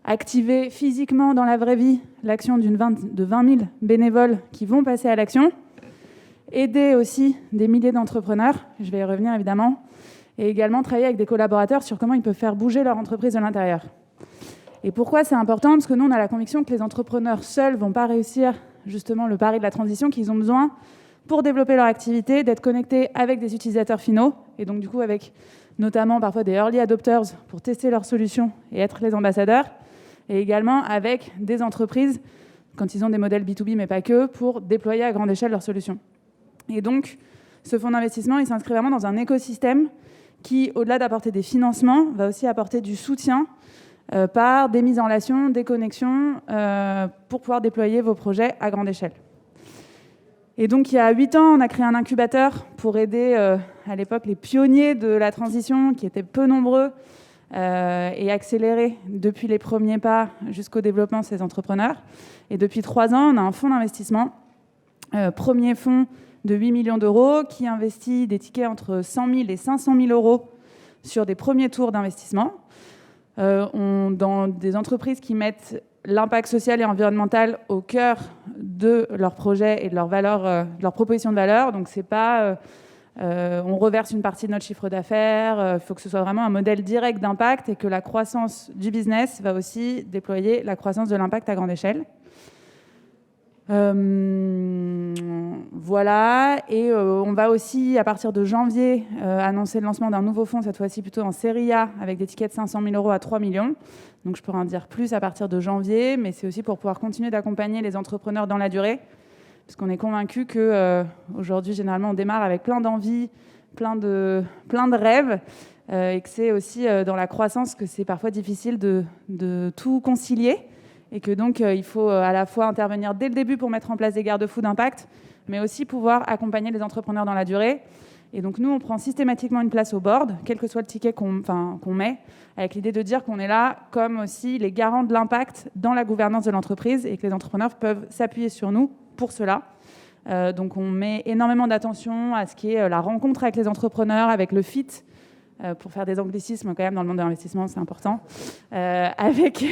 activer physiquement dans la vraie vie l'action de 20 000 bénévoles qui vont passer à l'action, aider aussi des milliers d'entrepreneurs, je vais y revenir évidemment, et également travailler avec des collaborateurs sur comment ils peuvent faire bouger leur entreprise de l'intérieur. Et pourquoi c'est important? Parce que nous, on a la conviction que les entrepreneurs seuls ne vont pas réussir justement le pari de la transition, qu'ils ont besoin pour développer leur activité, d'être connectés avec des utilisateurs finaux, et donc du coup avec notamment parfois des early adopters pour tester leurs solutions et être les ambassadeurs, et également avec des entreprises, quand ils ont des modèles B2B, mais pas que, pour déployer à grande échelle leurs solutions. Et donc, ce fonds d'investissement, il s'inscrit vraiment dans un écosystème qui, au-delà d'apporter des financements, va aussi apporter du soutien par des mises en relation, des connexions, pour pouvoir déployer vos projets à grande échelle. Et donc, il y a 8 ans, on a créé un incubateur pour aider, à l'époque, les pionniers de la transition, qui étaient peu nombreux, et accélérer depuis les premiers pas jusqu'au développement de ces entrepreneurs. Et depuis 3 ans, on a un fonds d'investissement, premier fonds de 8 millions d'euros, qui investit des tickets entre 100 000 et 500 000 euros sur des premiers tours d'investissement, dans des entreprises qui mettent l'impact social et environnemental au cœur de leur projet et de leur valeur, de leur proposition de valeur. Donc c'est pas on reverse une partie de notre chiffre d'affaires, il faut que ce soit vraiment un modèle direct d'impact et que la croissance du business va aussi déployer la croissance de l'impact à grande échelle. Voilà, et on va aussi, à partir de janvier, annoncer le lancement d'un nouveau fonds, cette fois-ci plutôt en série A, avec des tickets de 500 000 euros à 3 millions. Donc je pourrais en dire plus à partir de janvier, mais c'est aussi pour pouvoir continuer d'accompagner les entrepreneurs dans la durée, parce qu'on est convaincu qu'aujourd'hui, généralement, on démarre avec plein d'envies, plein de rêves, et que c'est aussi dans la croissance que c'est parfois difficile de tout concilier. Et que donc, il faut à la fois intervenir dès le début pour mettre en place des garde-fous d'impact, mais aussi pouvoir accompagner les entrepreneurs dans la durée. Et donc, nous, on prend systématiquement une place au board, quel que soit le ticket qu'on met, avec l'idée de dire qu'on est là comme aussi les garants de l'impact dans la gouvernance de l'entreprise et que les entrepreneurs peuvent s'appuyer sur nous pour cela. Donc, on met énormément d'attention à ce qui est la rencontre avec les entrepreneurs, avec le fit, pour faire des anglicismes quand même dans le monde de l'investissement, c'est important, avec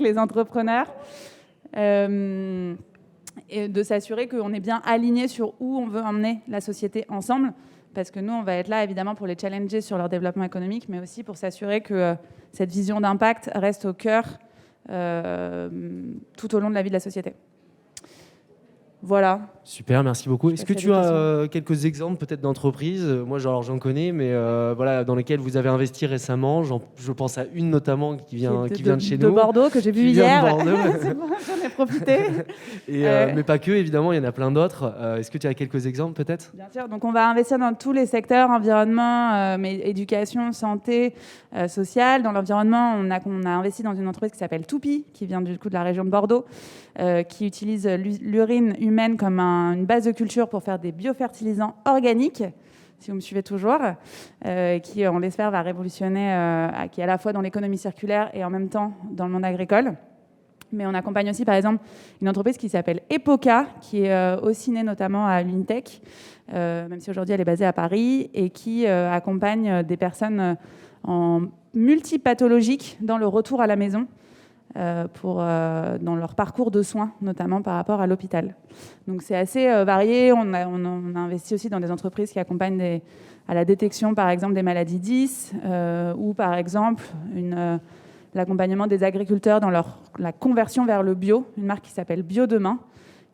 les entrepreneurs, et de s'assurer qu'on est bien aligné sur où on veut emmener la société ensemble, parce que nous, on va être là évidemment pour les challenger sur leur développement économique, mais aussi pour s'assurer que cette vision d'impact reste au cœur tout au long de la vie de la société. Voilà. Super, merci beaucoup. Est-ce que tu as quelques exemples peut-être d'entreprises? Moi, j'en connais, mais voilà, dans lesquelles vous avez investi récemment. Je pense à une notamment qui vient de chez nous. De Bordeaux, que j'ai vu hier. C'est bon, j'en ai profité. Mais pas que, évidemment, il y en a plein d'autres. Est-ce que tu as quelques exemples peut-être? Bien sûr, donc on va investir dans tous les secteurs, environnement, mais éducation, santé, social. Dans l'environnement, on a investi dans une entreprise qui s'appelle Toupi, qui vient du coup de la région de Bordeaux, qui utilise l'urine humaine comme une base de culture pour faire des biofertilisants organiques, si vous me suivez toujours, qui, on l'espère, va révolutionner, qui est à la fois dans l'économie circulaire et en même temps dans le monde agricole. Mais on accompagne aussi, par exemple, une entreprise qui s'appelle Epoca, qui est aussi née notamment à l'Unitech, même si aujourd'hui elle est basée à Paris, et qui accompagne des personnes en multipathologiques dans le retour à la maison, dans leur parcours de soins, notamment par rapport à l'hôpital. Donc c'est assez varié. On a investi aussi dans des entreprises qui accompagnent à la détection, par exemple, des maladies 10, ou par exemple l'accompagnement des agriculteurs dans la conversion vers le bio, une marque qui s'appelle Bio Demain,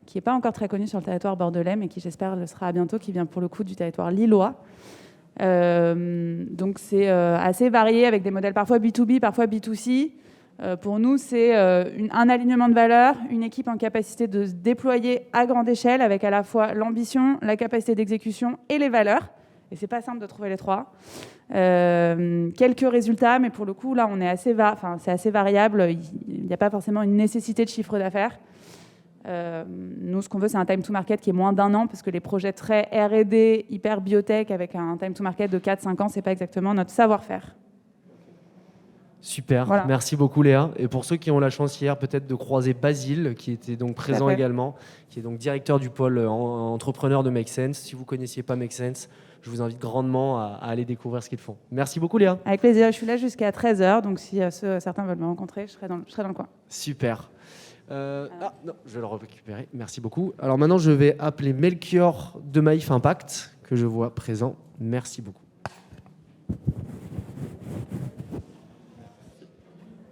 qui n'est pas encore très connue sur le territoire bordelais, mais qui j'espère le sera bientôt, qui vient pour le coup du territoire lillois. Donc c'est assez varié avec des modèles parfois B2B, parfois B2C. Pour nous, c'est un alignement de valeurs, une équipe en capacité de se déployer à grande échelle avec à la fois l'ambition, la capacité d'exécution et les valeurs. Et c'est pas simple de trouver les trois. Quelques résultats, mais pour le coup, là, c'est assez variable. Il n'y a pas forcément une nécessité de chiffre d'affaires. Nous, ce qu'on veut, c'est un time to market qui est moins d'1 an, parce que les projets très R&D, hyper biotech, avec un time to market de 4-5 ans, c'est pas exactement notre savoir-faire. Super, voilà. Merci beaucoup Léa. Et pour ceux qui ont la chance hier peut-être de croiser Basile, qui était donc présent également, qui est donc directeur du pôle entrepreneur de Make Sense. Si vous ne connaissiez pas Make Sense, je vous invite grandement à aller découvrir ce qu'ils font. Merci beaucoup Léa. Avec plaisir, je suis là jusqu'à 13h, donc si certains veulent me rencontrer, je serai dans le coin. Super. Non, je vais le récupérer. Merci beaucoup. Alors maintenant, je vais appeler Melchior de Maïf Impact, que je vois présent. Merci beaucoup.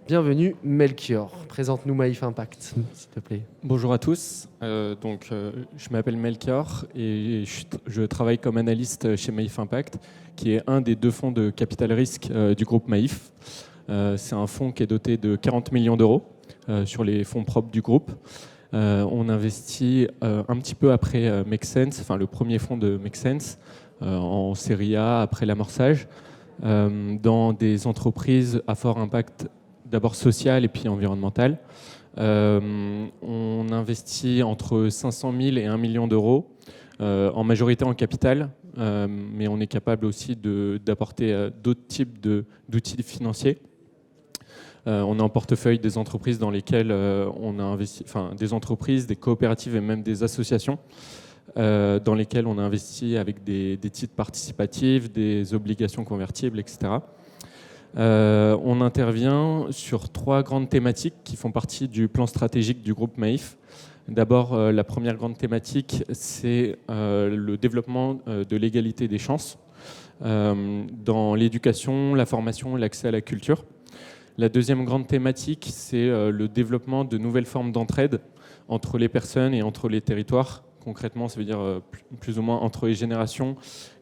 Bienvenue Melchior. Présente-nous Maïf Impact, s'il te plaît. Bonjour à tous. Je m'appelle Melchior et je travaille comme analyste chez Maïf Impact, qui est un des 2 fonds de capital risque du groupe Maïf. C'est un fonds qui est doté de 40 millions d'euros sur les fonds propres du groupe. On investit un petit peu après Make Sense, enfin le premier fonds de Make Sense, en série A après l'amorçage, dans des entreprises à fort impact, d'abord social et puis environnemental. On investit entre 500 000 et 1 million d'euros, en majorité en capital, mais on est capable aussi d'apporter d'autres types d'outils financiers. On a en portefeuille des entreprises dans lesquelles on a investi, enfin des entreprises, des coopératives et même des associations dans lesquelles on a investi avec des titres participatifs, des obligations convertibles, etc. On intervient sur 3 grandes thématiques qui font partie du plan stratégique du groupe Maïf. D'abord, la première grande thématique, c'est le développement de l'égalité des chances dans l'éducation, la formation et l'accès à la culture. La deuxième grande thématique, c'est le développement de nouvelles formes d'entraide entre les personnes et entre les territoires. Concrètement, ça veut dire plus ou moins entre les générations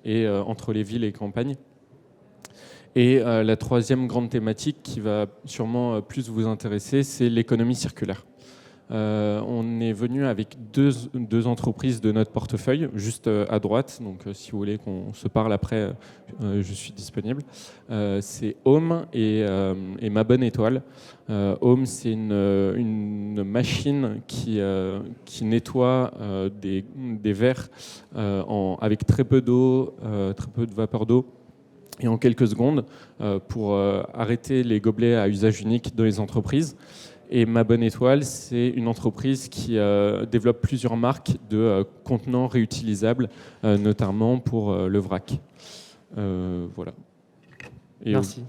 et entre les villes et les campagnes. Et la troisième grande thématique qui va sûrement plus vous intéresser, c'est l'économie circulaire. On est venu avec deux entreprises de notre portefeuille, juste à droite, donc si vous voulez qu'on se parle après, je suis disponible. C'est Home et Ma Bonne Étoile. Home, c'est une machine qui nettoie des verres avec très peu d'eau, très peu de vapeur d'eau, et en quelques secondes pour arrêter les gobelets à usage unique dans les entreprises. Et Ma Bonne Étoile, c'est une entreprise qui développe plusieurs marques de contenants réutilisables, notamment pour le vrac. Voilà. Et merci.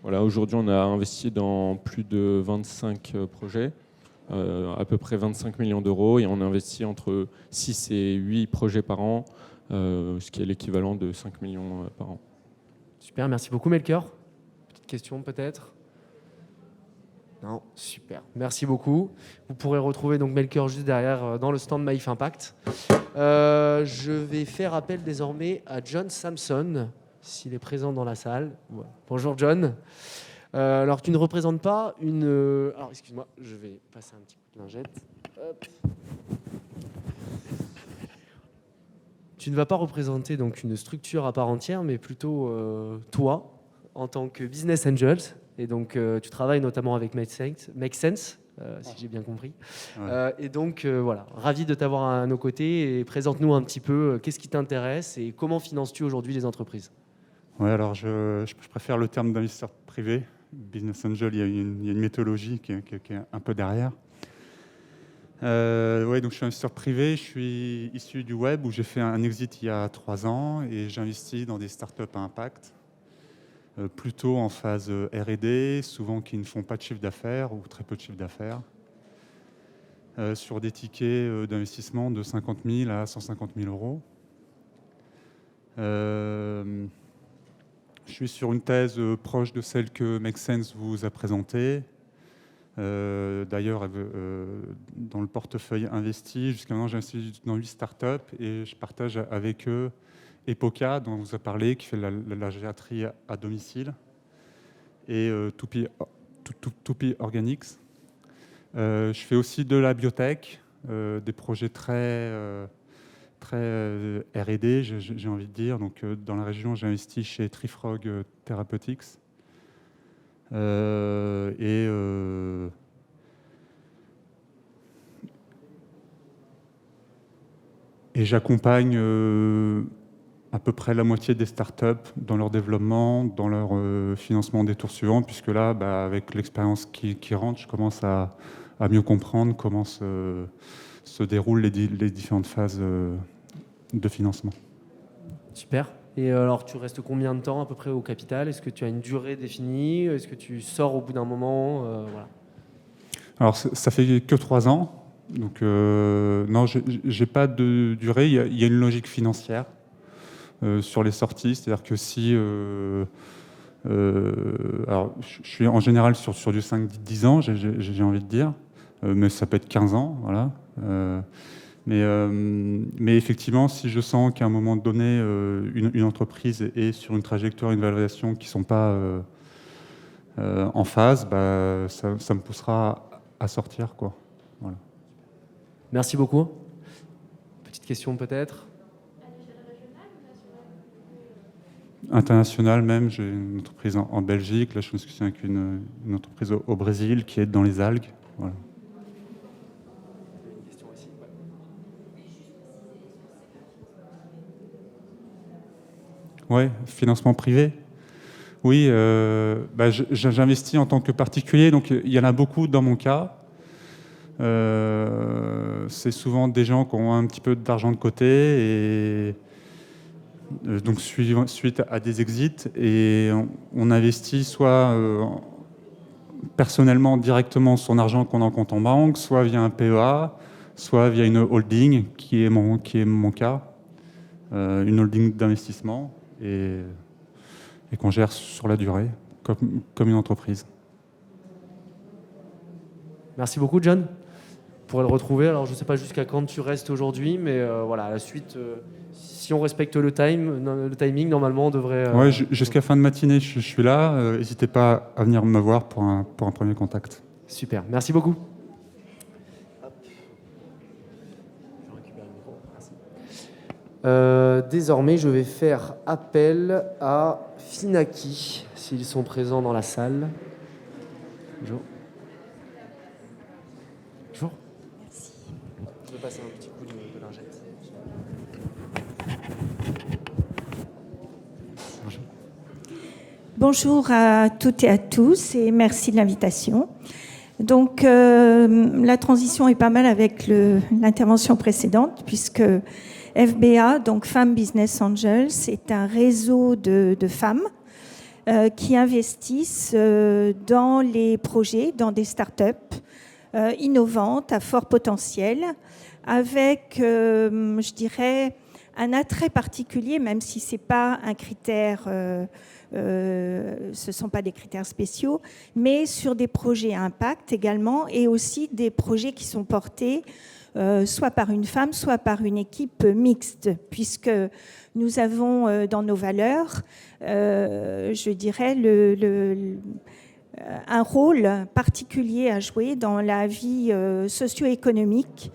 Voilà, aujourd'hui, on a investi dans plus de 25 projets, à peu près 25 millions d'euros, et on investit entre 6 et 8 projets par an, ce qui est l'équivalent de 5 millions par an. Super, merci beaucoup Melchior. Petite question peut-être ? Non, super. Merci beaucoup. Vous pourrez retrouver donc Melchior juste derrière dans le stand Maïf Impact. Je vais faire appel désormais à John Samson, s'il est présent dans la salle. Ouais. Bonjour John. Alors tu ne représentes pas une... Alors excuse-moi, je vais passer un petit coup de lingette. Hop. Tu ne vas pas représenter donc une structure à part entière, mais plutôt toi, en tant que business angel. Et donc, tu travailles notamment avec Make Sense, si j'ai bien compris. Ouais. Et donc, voilà, ravi de t'avoir à nos côtés. Et présente-nous un petit peu qu'est-ce qui t'intéresse et comment finances-tu aujourd'hui les entreprises? Ouais, alors je préfère le terme d'investisseur privé. Business Angel, il y a une méthodologie qui est un peu derrière. Ouais, donc je suis investisseur privé, je suis issu du web où j'ai fait un exit il y a 3 ans et j'investis dans des startups à impact, plutôt en phase R&D, souvent qui ne font pas de chiffre d'affaires ou très peu de chiffre d'affaires, sur des tickets d'investissement de 50 000 à 150 000 euros. Je suis sur une thèse proche de celle que Make Sense vous a présentée. D'ailleurs, dans le portefeuille investi, jusqu'à maintenant, j'ai investi dans 8 startups et je partage avec eux Epoca, dont on vous a parlé, qui fait la gériatrie à domicile, et Toupie Organics. Je fais aussi de la biotech, des projets très R&D, j'ai envie de dire. Donc, dans la région, j'ai investi chez Trifrog Therapeutics. Et j'accompagne à peu près la moitié des startups dans leur développement, dans leur financement des tours suivants, puisque là, avec l'expérience qui rentre, je commence à mieux comprendre comment se déroulent les différentes phases de financement. Super. Et alors, tu restes combien de temps à peu près au capital? Est-ce que tu as une durée définie? Est-ce que tu sors au bout d'un moment? Voilà. Alors, ça fait que 3 ans. Donc, non, j'ai pas de durée. Il y a une logique financière sur les sorties. C'est-à-dire que si... alors, je suis en général sur du 5-10 ans, j'ai envie de dire. Mais ça peut être 15 ans, voilà. Mais effectivement, si je sens qu'à un moment donné, une entreprise est sur une trajectoire, une valorisation qui ne sont pas en phase, ça me poussera à sortir, quoi. Voilà. Merci beaucoup. Petite question peut-être? International même, j'ai une entreprise en Belgique. Là, je suis en discussion avec une entreprise au Brésil qui est dans les algues. Voilà. Oui, financement privé. Oui, j'investis en tant que particulier, donc il y en a beaucoup dans mon cas. C'est souvent des gens qui ont un petit peu d'argent de côté et donc suite à des exits, et on investit soit personnellement directement son argent qu'on a en compte en banque, soit via un PEA, soit via une holding qui est mon cas, une holding d'investissement. Et qu'on gère sur la durée, comme une entreprise. Merci beaucoup, John. Vous pourrez le retrouver. Alors, je ne sais pas jusqu'à quand tu restes aujourd'hui, mais voilà, à la suite, si on respecte le timing, normalement, on devrait... Ouais, jusqu'à fin de matinée, je suis là. N'hésitez pas à venir me voir pour un premier contact. Super, merci beaucoup. Désormais, je vais faire appel à Finaki, s'ils sont présents dans la salle. Bonjour. Bonjour. Merci. Je vais passer un petit coup de lingette. Bonjour. Bonjour à toutes et à tous et merci de l'invitation. Donc, la transition est pas mal avec l'intervention précédente puisque FBA, donc Femmes Business Angels, c'est un réseau de femmes qui investissent dans les projets, dans des startups innovantes, à fort potentiel, avec, je dirais, un attrait particulier, même si ce n'est pas un critère, ce ne sont pas des critères spéciaux, mais sur des projets à impact également, et aussi des projets qui sont portés soit par une femme, soit par une équipe mixte, puisque nous avons dans nos valeurs, je dirais, un rôle particulier à jouer dans la vie socio-économique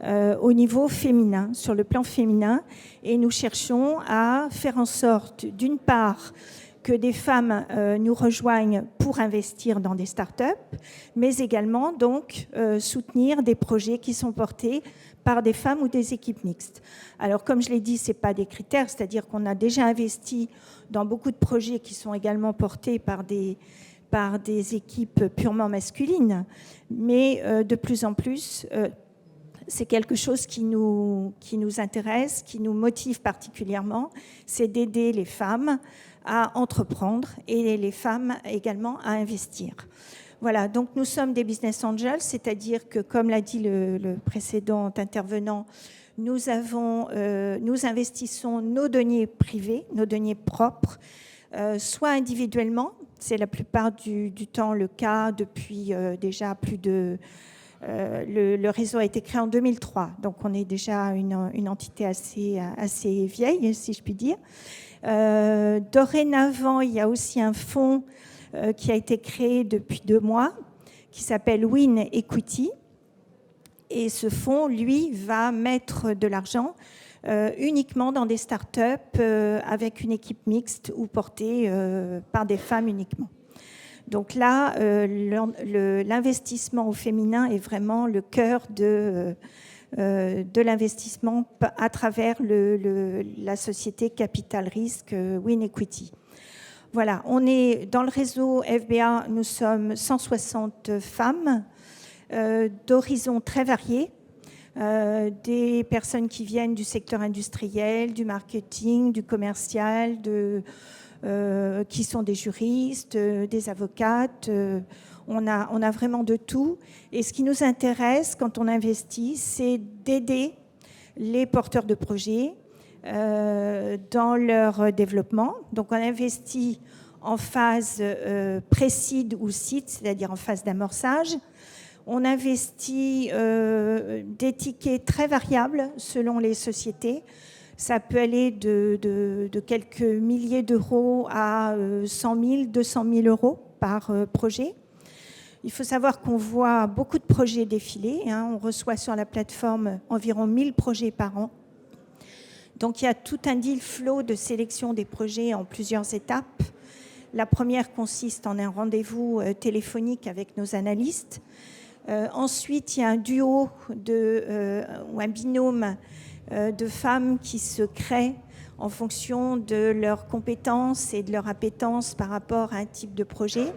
au niveau féminin, sur le plan féminin, et nous cherchons à faire en sorte, d'une part, que des femmes nous rejoignent pour investir dans des startups, mais également donc soutenir des projets qui sont portés par des femmes ou des équipes mixtes. Alors, comme je l'ai dit, ce n'est pas des critères, c'est-à-dire qu'on a déjà investi dans beaucoup de projets qui sont également portés par des équipes purement masculines, mais de plus en plus, c'est quelque chose qui nous intéresse, qui nous motive particulièrement, c'est d'aider les femmes à entreprendre et les femmes également à investir. Voilà, donc nous sommes des business angels, c'est-à-dire que, comme l'a dit le précédent intervenant, nous investissons nos deniers privés, nos deniers propres, soit individuellement, c'est la plupart du temps le cas depuis déjà plus de... le réseau a été créé en 2003, donc on est déjà une entité assez vieille, si je puis dire. Dorénavant, il y a aussi un fonds qui a été créé depuis 2 mois, qui s'appelle Win Equity. Et ce fonds, lui, va mettre de l'argent uniquement dans des startups avec une équipe mixte ou portée par des femmes uniquement. Donc là, l'investissement au féminin est vraiment le cœur de l'investissement à travers la société Capital Risque Win Equity. Voilà, on est dans le réseau FBA, nous sommes 160 femmes d'horizons très variés, des personnes qui viennent du secteur industriel, du marketing, du commercial, qui sont des juristes, des avocates. On a vraiment de tout. Et ce qui nous intéresse quand on investit, c'est d'aider les porteurs de projets dans leur développement. Donc on investit en phase pré-seed ou seed, c'est-à-dire en phase d'amorçage. On investit des tickets très variables selon les sociétés. Ça peut aller de quelques milliers d'euros à 100 000, 200 000 euros par projet. Il faut savoir qu'on voit beaucoup de projets défiler. On reçoit sur la plateforme environ 1000 projets par an. Donc il y a tout un deal flow de sélection des projets en plusieurs étapes. La première consiste en un rendez-vous téléphonique avec nos analystes. Ensuite, il y a un duo ou un binôme de femmes qui se créent en fonction de leurs compétences et de leur appétence par rapport à un type de projet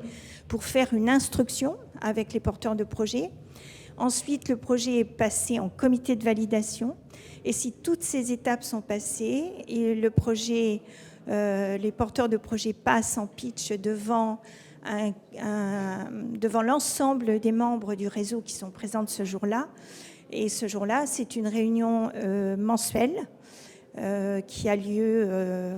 pour faire une instruction avec les porteurs de projet. Ensuite, le projet est passé en comité de validation. Et si toutes ces étapes sont passées et les porteurs de projet passent en pitch devant l'ensemble des membres du réseau qui sont présents ce jour-là. Et ce jour-là, c'est une réunion mensuelle qui a lieu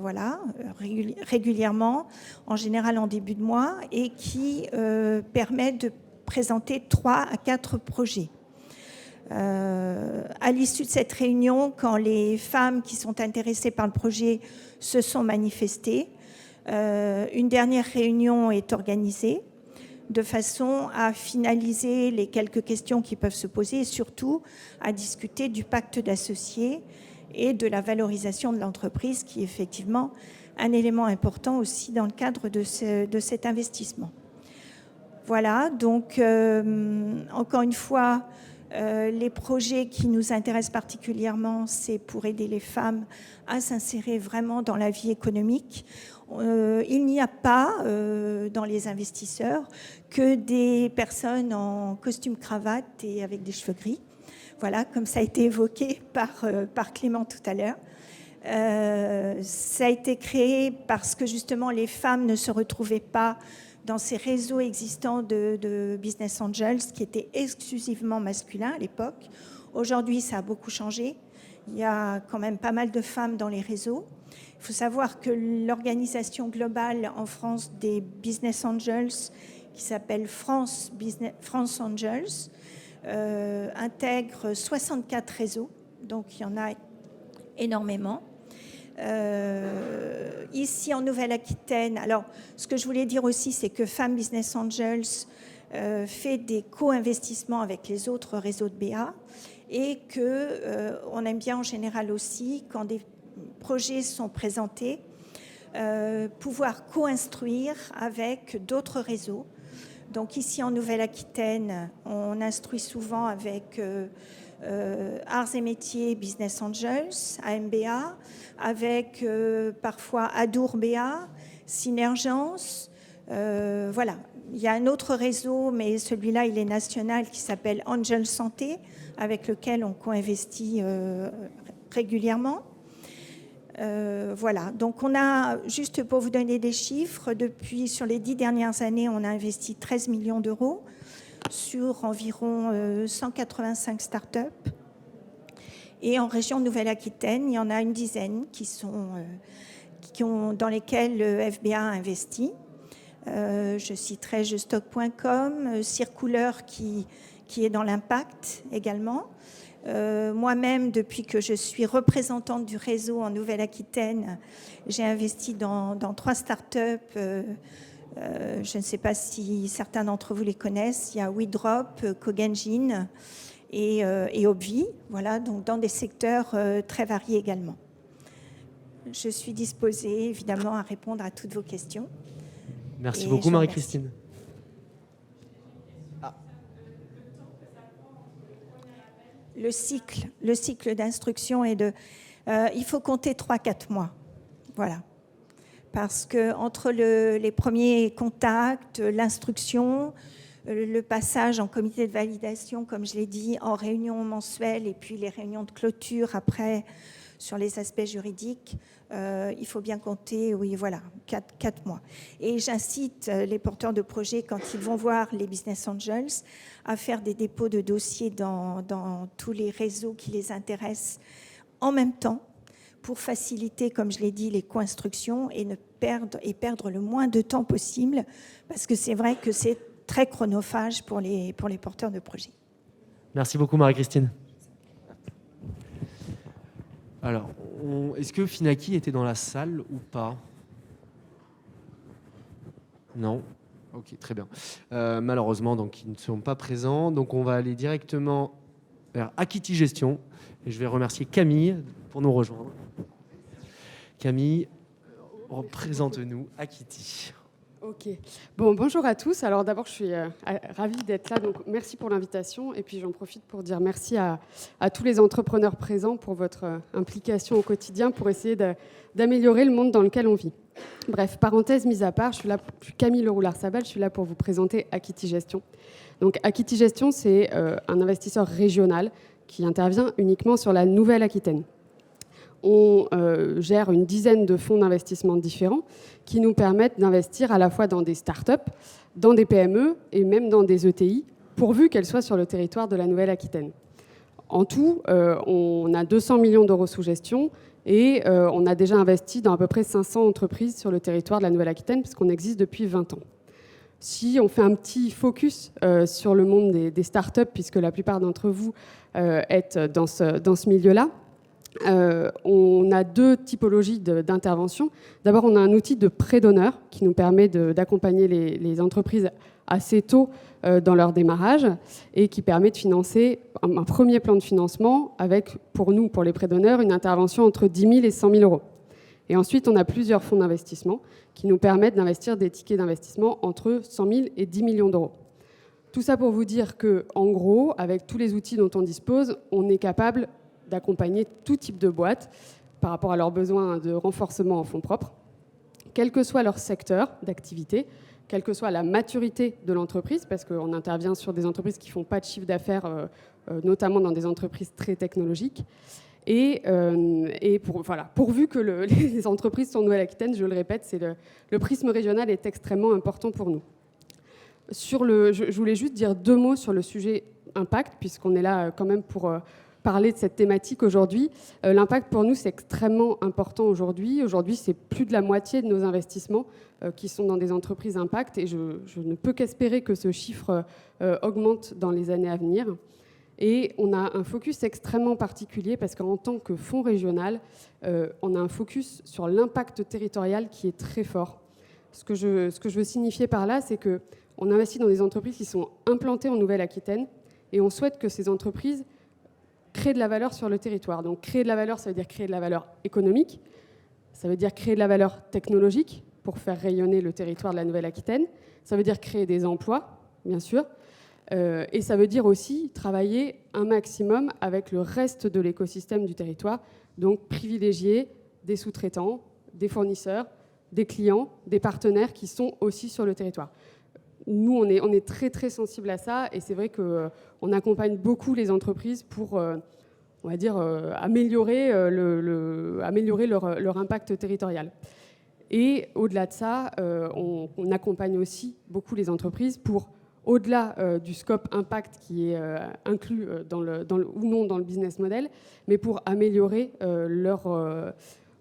régulièrement, en général en début de mois, et qui permet de présenter 3 à 4 projets. À l'issue de cette réunion, quand les femmes qui sont intéressées par le projet se sont manifestées, une dernière réunion est organisée de façon à finaliser les quelques questions qui peuvent se poser et surtout à discuter du pacte d'associés et de la valorisation de l'entreprise qui est effectivement un élément important aussi dans le cadre de cet investissement. Voilà, donc encore une fois, les projets qui nous intéressent particulièrement, c'est pour aider les femmes à s'insérer vraiment dans la vie économique. Il n'y a pas dans les investisseurs que des personnes en costume cravate et avec des cheveux gris. Voilà, comme ça a été évoqué par Clément tout à l'heure. Ça a été créé parce que justement les femmes ne se retrouvaient pas dans ces réseaux existants de business angels qui étaient exclusivement masculins à l'époque. Aujourd'hui, ça a beaucoup changé. Il y a quand même pas mal de femmes dans les réseaux. Il faut savoir que l'organisation globale en France des business angels, qui s'appelle France Angels, intègre 64 réseaux. Donc, il y en a énormément. Ici en Nouvelle-Aquitaine, alors ce que je voulais dire aussi, c'est que Femmes Business Angels fait des co-investissements avec les autres réseaux de BA et qu'on aime bien en général aussi quand des projets sont présentés pouvoir co-instruire avec d'autres réseaux. Donc ici en Nouvelle-Aquitaine, on instruit souvent avec Arts et Métiers Business Angels, AMBA, avec parfois Adour BA, Synergence. Voilà. Il y a un autre réseau, mais celui-là, il est national, qui s'appelle Angel Santé, avec lequel on co-investit régulièrement. Voilà. Donc on a, juste pour vous donner des chiffres, sur les 10 dernières années, on a investi 13 millions d'euros sur environ 185 startups. Et en région Nouvelle-Aquitaine, il y en a une dizaine dans lesquelles le FBA a investi. Je citerai jestock.com, Circouleur qui est dans l'impact également. Moi-même, depuis que je suis représentante du réseau en Nouvelle-Aquitaine, j'ai investi dans 3 startups. Je ne sais pas si certains d'entre vous les connaissent. Il y a WeDrop, Cogenjin et Obvi, voilà, donc dans des secteurs très variés également. Je suis disposée évidemment à répondre à toutes vos questions. Merci beaucoup Marie-Christine. Le cycle d'instruction est il faut compter 3-4 mois. Voilà. Parce que entre les premiers contacts, l'instruction, le passage en comité de validation, comme je l'ai dit, en réunion mensuelle et puis les réunions de clôture après sur les aspects juridiques, il faut bien compter, oui, voilà, 4 mois. Et j'incite les porteurs de projets, quand ils vont voir les Business Angels, à faire des dépôts de dossiers dans tous les réseaux qui les intéressent en même temps, pour faciliter, comme je l'ai dit, les co-instructions et perdre le moins de temps possible, parce que c'est vrai que c'est très chronophage pour les porteurs de projets. Merci beaucoup Marie-Christine. Alors, est-ce que Finaki était dans la salle ou pas? Non. Ok, très bien. Malheureusement, donc, ils ne sont pas présents. Donc, on va aller directement vers Akiti Gestion. Et je vais remercier Camille pour nous rejoindre. Camille, représente-nous Akiti. Ok. Bon, bonjour à tous. Alors d'abord, je suis ravie d'être là. Donc merci pour l'invitation. Et puis j'en profite pour dire merci à tous les entrepreneurs présents pour votre implication au quotidien pour essayer d'améliorer le monde dans lequel on vit. Bref, parenthèse mise à part, je suis Camille Leroux-Larsabal, je suis là pour vous présenter Akiti Gestion. Donc Akiti Gestion, c'est un investisseur régional qui intervient uniquement sur la Nouvelle-Aquitaine. On gère une dizaine de fonds d'investissement différents qui nous permettent d'investir à la fois dans des startups, dans des PME et même dans des ETI, pourvu qu'elles soient sur le territoire de la Nouvelle-Aquitaine. En tout, on a 200 millions d'euros sous gestion et on a déjà investi dans à peu près 500 entreprises sur le territoire de la Nouvelle-Aquitaine puisqu'on existe depuis 20 ans. Si on fait un petit focus sur le monde des startups, puisque la plupart d'entre vous êtes dans ce milieu-là, on a 2 typologies d'intervention. D'abord, on a un outil de prêt d'honneur qui nous permet d'accompagner les entreprises assez tôt dans leur démarrage et qui permet de financer un premier plan de financement avec, pour nous, pour les prêts d'honneur, une intervention entre 10 000 et 100 000 euros. Et ensuite, on a plusieurs fonds d'investissement qui nous permettent d'investir des tickets d'investissement entre 100 000 et 10 millions d'euros. Tout ça pour vous dire qu'en gros, avec tous les outils dont on dispose, on est capable d'accompagner tout type de boîte par rapport à leurs besoins de renforcement en fonds propres, quel que soit leur secteur d'activité, quelle que soit la maturité de l'entreprise, parce qu'on intervient sur des entreprises qui ne font pas de chiffre d'affaires, notamment dans des entreprises très technologiques. Et pourvu que les entreprises sont Nouvelle-Aquitaine, je le répète, le prisme régional est extrêmement important pour nous. Je voulais juste dire 2 mots sur le sujet impact, puisqu'on est là quand même pour parler de cette thématique aujourd'hui. L'impact pour nous, c'est extrêmement important aujourd'hui. Aujourd'hui, c'est plus de la moitié de nos investissements qui sont dans des entreprises impact et je ne peux qu'espérer que ce chiffre augmente dans les années à venir. Et on a un focus extrêmement particulier parce qu'en tant que fonds régional, on a un focus sur l'impact territorial qui est très fort. Ce que je veux signifier par là, c'est qu'on investit dans des entreprises qui sont implantées en Nouvelle-Aquitaine et on souhaite que ces entreprises créer de la valeur sur le territoire. Donc créer de la valeur, ça veut dire créer de la valeur économique, Ça veut dire créer de la valeur technologique pour faire rayonner le territoire de la Nouvelle-Aquitaine. Ça veut dire créer des emplois, bien sûr. Et ça veut dire aussi travailler un maximum avec le reste de l'écosystème du territoire, donc privilégier des sous-traitants, des fournisseurs, des clients, des partenaires qui sont aussi sur le territoire. Nous, on est très très sensible à ça, et c'est vrai qu'on accompagne beaucoup les entreprises pour, on va dire, améliorer leur impact territorial. Et au-delà de ça, on accompagne aussi beaucoup les entreprises pour, au-delà du scope impact qui est inclus ou non dans le business model, mais pour améliorer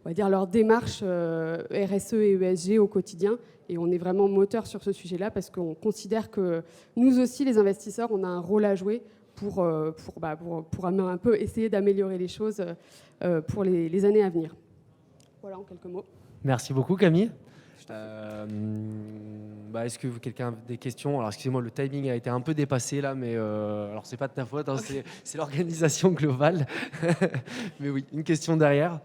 on va dire leur démarche RSE et ESG au quotidien. Et on est vraiment moteur sur ce sujet-là parce qu'on considère que nous aussi, les investisseurs, on a un rôle à jouer pour un peu essayer d'améliorer les choses pour les années à venir. Voilà en quelques mots. Merci beaucoup Camille. Est-ce que quelqu'un a des questions? Alors excusez-moi, le timing a été un peu dépassé là, mais alors c'est pas de ta faute, hein, c'est l'organisation globale. Mais oui, une question derrière.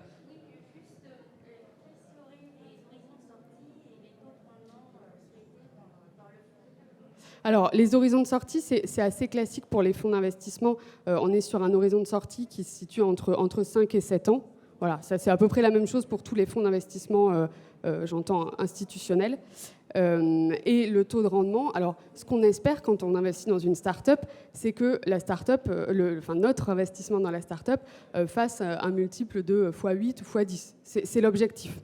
Alors, les horizons de sortie, c'est assez classique pour les fonds d'investissement. On est sur un horizon de sortie qui se situe entre 5 et 7 ans. Voilà, ça c'est à peu près la même chose pour tous les fonds d'investissement, j'entends, institutionnels. Et le taux de rendement, alors ce qu'on espère quand on investit dans une start-up, c'est que la start-up, notre investissement dans la start-up fasse un multiple de x8 ou x10. C'est l'objectif.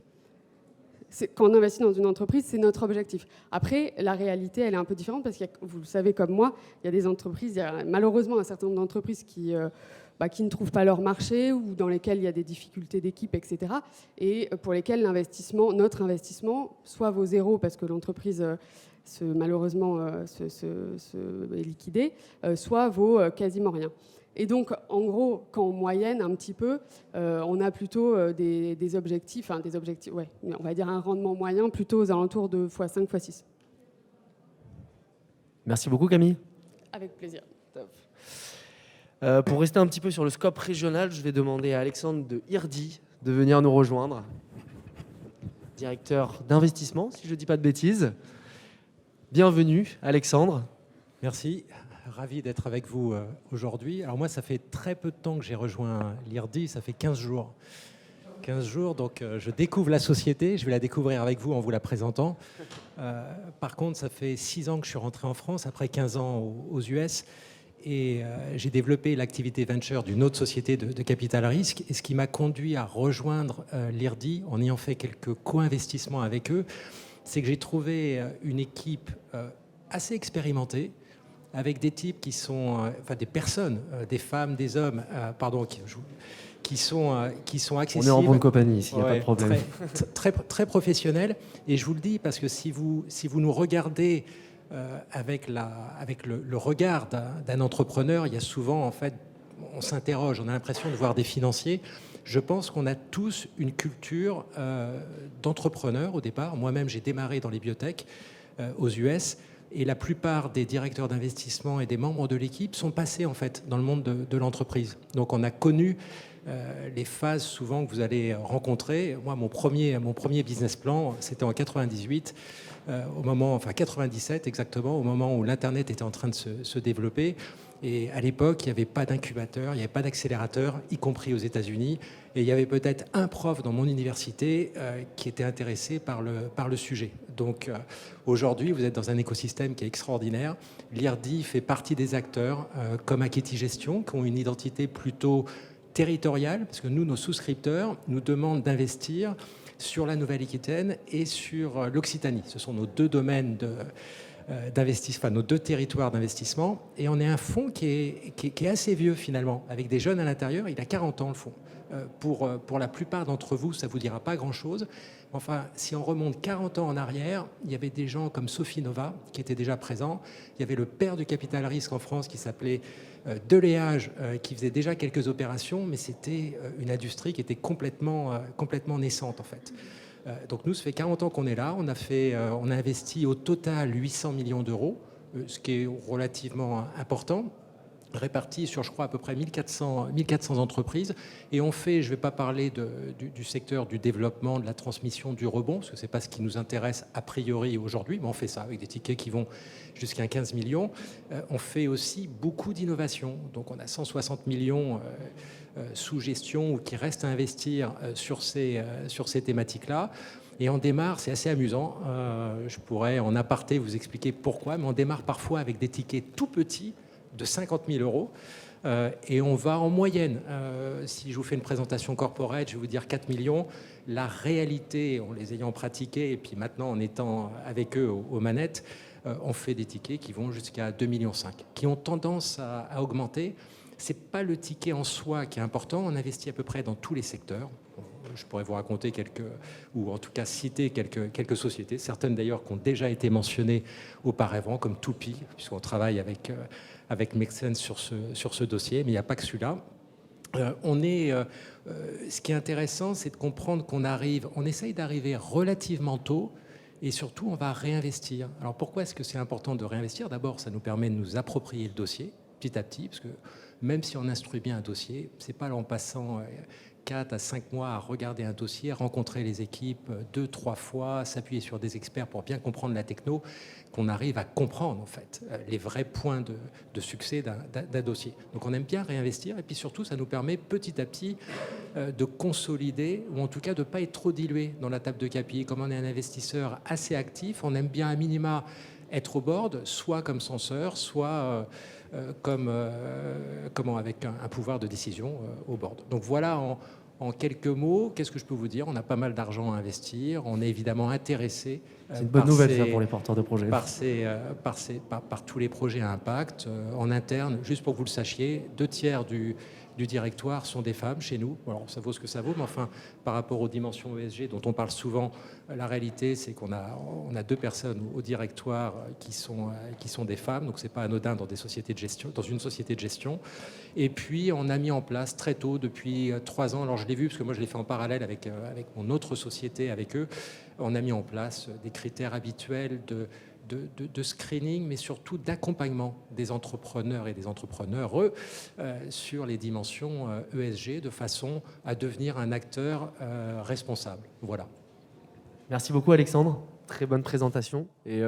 Quand on investit dans une entreprise, c'est notre objectif. Après, la réalité, elle est un peu différente parce que, vous le savez comme moi, il y a des entreprises, il y a malheureusement un certain nombre d'entreprises qui ne trouvent pas leur marché ou dans lesquelles il y a des difficultés d'équipe, etc. Et pour lesquelles notre investissement soit vaut zéro parce que l'entreprise malheureusement est liquidée, soit vaut quasiment rien. Et donc, en gros, quand on moyenne un petit peu, on a plutôt des objectifs, ouais, on va dire un rendement moyen plutôt aux alentours de x5, x6. Merci beaucoup Camille. Avec plaisir. Pour rester un petit peu sur le scope régional, je vais demander à Alexandre de IRDI de venir nous rejoindre. Directeur d'investissement, si je ne dis pas de bêtises. Bienvenue Alexandre. Merci. Ravi d'être avec vous aujourd'hui. Alors moi, ça fait très peu de temps que j'ai rejoint l'IRDI, ça fait 15 jours. 15 jours, donc je découvre la société, je vais la découvrir avec vous en vous la présentant. Par contre, ça fait 6 ans que je suis rentré en France, après 15 ans aux US, et j'ai développé l'activité venture d'une autre société de capital risque, et ce qui m'a conduit à rejoindre l'IRDI en ayant fait quelques co-investissements avec eux, c'est que j'ai trouvé une équipe assez expérimentée, avec des types qui sont, des personnes, des femmes, des hommes, qui sont accessibles. On est en bonne compagnie ici, il n'y a pas de problème. Très professionnels. Et je vous le dis parce que si vous nous regardez avec le regard d'un entrepreneur, il y a souvent, en fait, on s'interroge, on a l'impression de voir des financiers. Je pense qu'on a tous une culture d'entrepreneur au départ. Moi-même, j'ai démarré dans les biotech aux US. Et la plupart des directeurs d'investissement et des membres de l'équipe sont passés en fait dans le monde de l'entreprise. Donc on a connu les phases souvent que vous allez rencontrer. Moi, mon premier business plan, c'était en 98, 97 exactement, au moment où l'Internet était en train de se développer. Et à l'époque, il n'y avait pas d'incubateur, il n'y avait pas d'accélérateur, y compris aux États-Unis. Et il y avait peut-être un prof dans mon université qui était intéressé par le sujet. Donc aujourd'hui, vous êtes dans un écosystème qui est extraordinaire. L'IRDI fait partie des acteurs comme Aketi Gestion, qui ont une identité plutôt territoriale, parce que nous, nos souscripteurs, nous demandent d'investir sur la Nouvelle-Aquitaine et sur l'Occitanie. Ce sont nos deux domaines nos deux territoires d'investissement. Et on est un fonds qui est assez vieux finalement, avec des jeunes à l'intérieur. Il a 40 ans le fonds. Pour la plupart d'entre vous, ça ne vous dira pas grand-chose. Enfin, si on remonte 40 ans en arrière, il y avait des gens comme Sophie Nova qui étaient déjà présents. Il y avait le père du capital risque en France qui s'appelait Deléage, qui faisait déjà quelques opérations, mais c'était une industrie qui était complètement naissante en fait. Donc nous, ça fait 40 ans qu'on est là. On a investi au total 800 millions d'euros, ce qui est relativement important. répartis sur, je crois, à peu près 1400 entreprises. Et on fait, je ne vais pas parler du secteur du développement, de la transmission, du rebond, parce que ce n'est pas ce qui nous intéresse a priori aujourd'hui, mais on fait ça avec des tickets qui vont jusqu'à 15 millions. On fait aussi beaucoup d'innovation. Donc on a 160 millions sous gestion ou qui restent à investir sur ces thématiques-là. Et on démarre, c'est assez amusant, je pourrais en aparté vous expliquer pourquoi, mais on démarre parfois avec des tickets tout petits, de 50 000 euros. Et on va en moyenne, si je vous fais une présentation corporate, je vais vous dire 4 millions. La réalité, en les ayant pratiqués, et puis maintenant en étant avec eux aux manettes, on fait des tickets qui vont jusqu'à 2,5 millions, qui ont tendance à augmenter. Ce n'est pas le ticket en soi qui est important, on investit à peu près dans tous les secteurs. Je pourrais vous raconter ou en tout cas citer quelques sociétés, certaines d'ailleurs qui ont déjà été mentionnées auparavant, comme Toupi, puisqu'on travaille avec Make Sense sur ce dossier, mais il n'y a pas que celui-là. Ce qui est intéressant, c'est de comprendre on essaye d'arriver relativement tôt, et surtout, on va réinvestir. Alors pourquoi est-ce que c'est important de réinvestir? D'abord, ça nous permet de nous approprier le dossier, petit à petit, parce que même si on instruit bien un dossier, c'est pas en passant 4 à 5 mois à regarder un dossier, rencontrer les équipes 2-3 fois, s'appuyer sur des experts pour bien comprendre la techno, qu'on arrive à comprendre en fait les vrais points de succès d'un dossier. Donc on aime bien réinvestir et puis surtout ça nous permet petit à petit de consolider ou en tout cas de ne pas être trop dilué dans la table de KPI. Comme on est un investisseur assez actif, on aime bien à minima être au board, soit comme censeur, soit avec un pouvoir de décision au board. Donc voilà en quelques mots, qu'est-ce que je peux vous dire? On a pas mal d'argent à investir, on est évidemment intéressé. C'est une bonne nouvelle ça pour les porteurs de projets. Par tous les projets à impact. En interne, juste pour que vous le sachiez, 2/3 du directoire sont des femmes chez nous. Alors ça vaut ce que ça vaut, mais enfin, par rapport aux dimensions ESG dont on parle souvent, la réalité c'est qu'on a 2 personnes au directoire qui sont des femmes, donc c'est pas anodin dans une société de gestion. Et puis on a mis en place très tôt, depuis 3 ans, alors je l'ai vu parce que moi je l'ai fait en parallèle avec mon autre société, avec eux, on a mis en place des critères habituels de screening, mais surtout d'accompagnement des entrepreneurs et des entrepreneureux sur les dimensions ESG, de façon à devenir un acteur responsable. Voilà. Merci beaucoup Alexandre, très bonne présentation et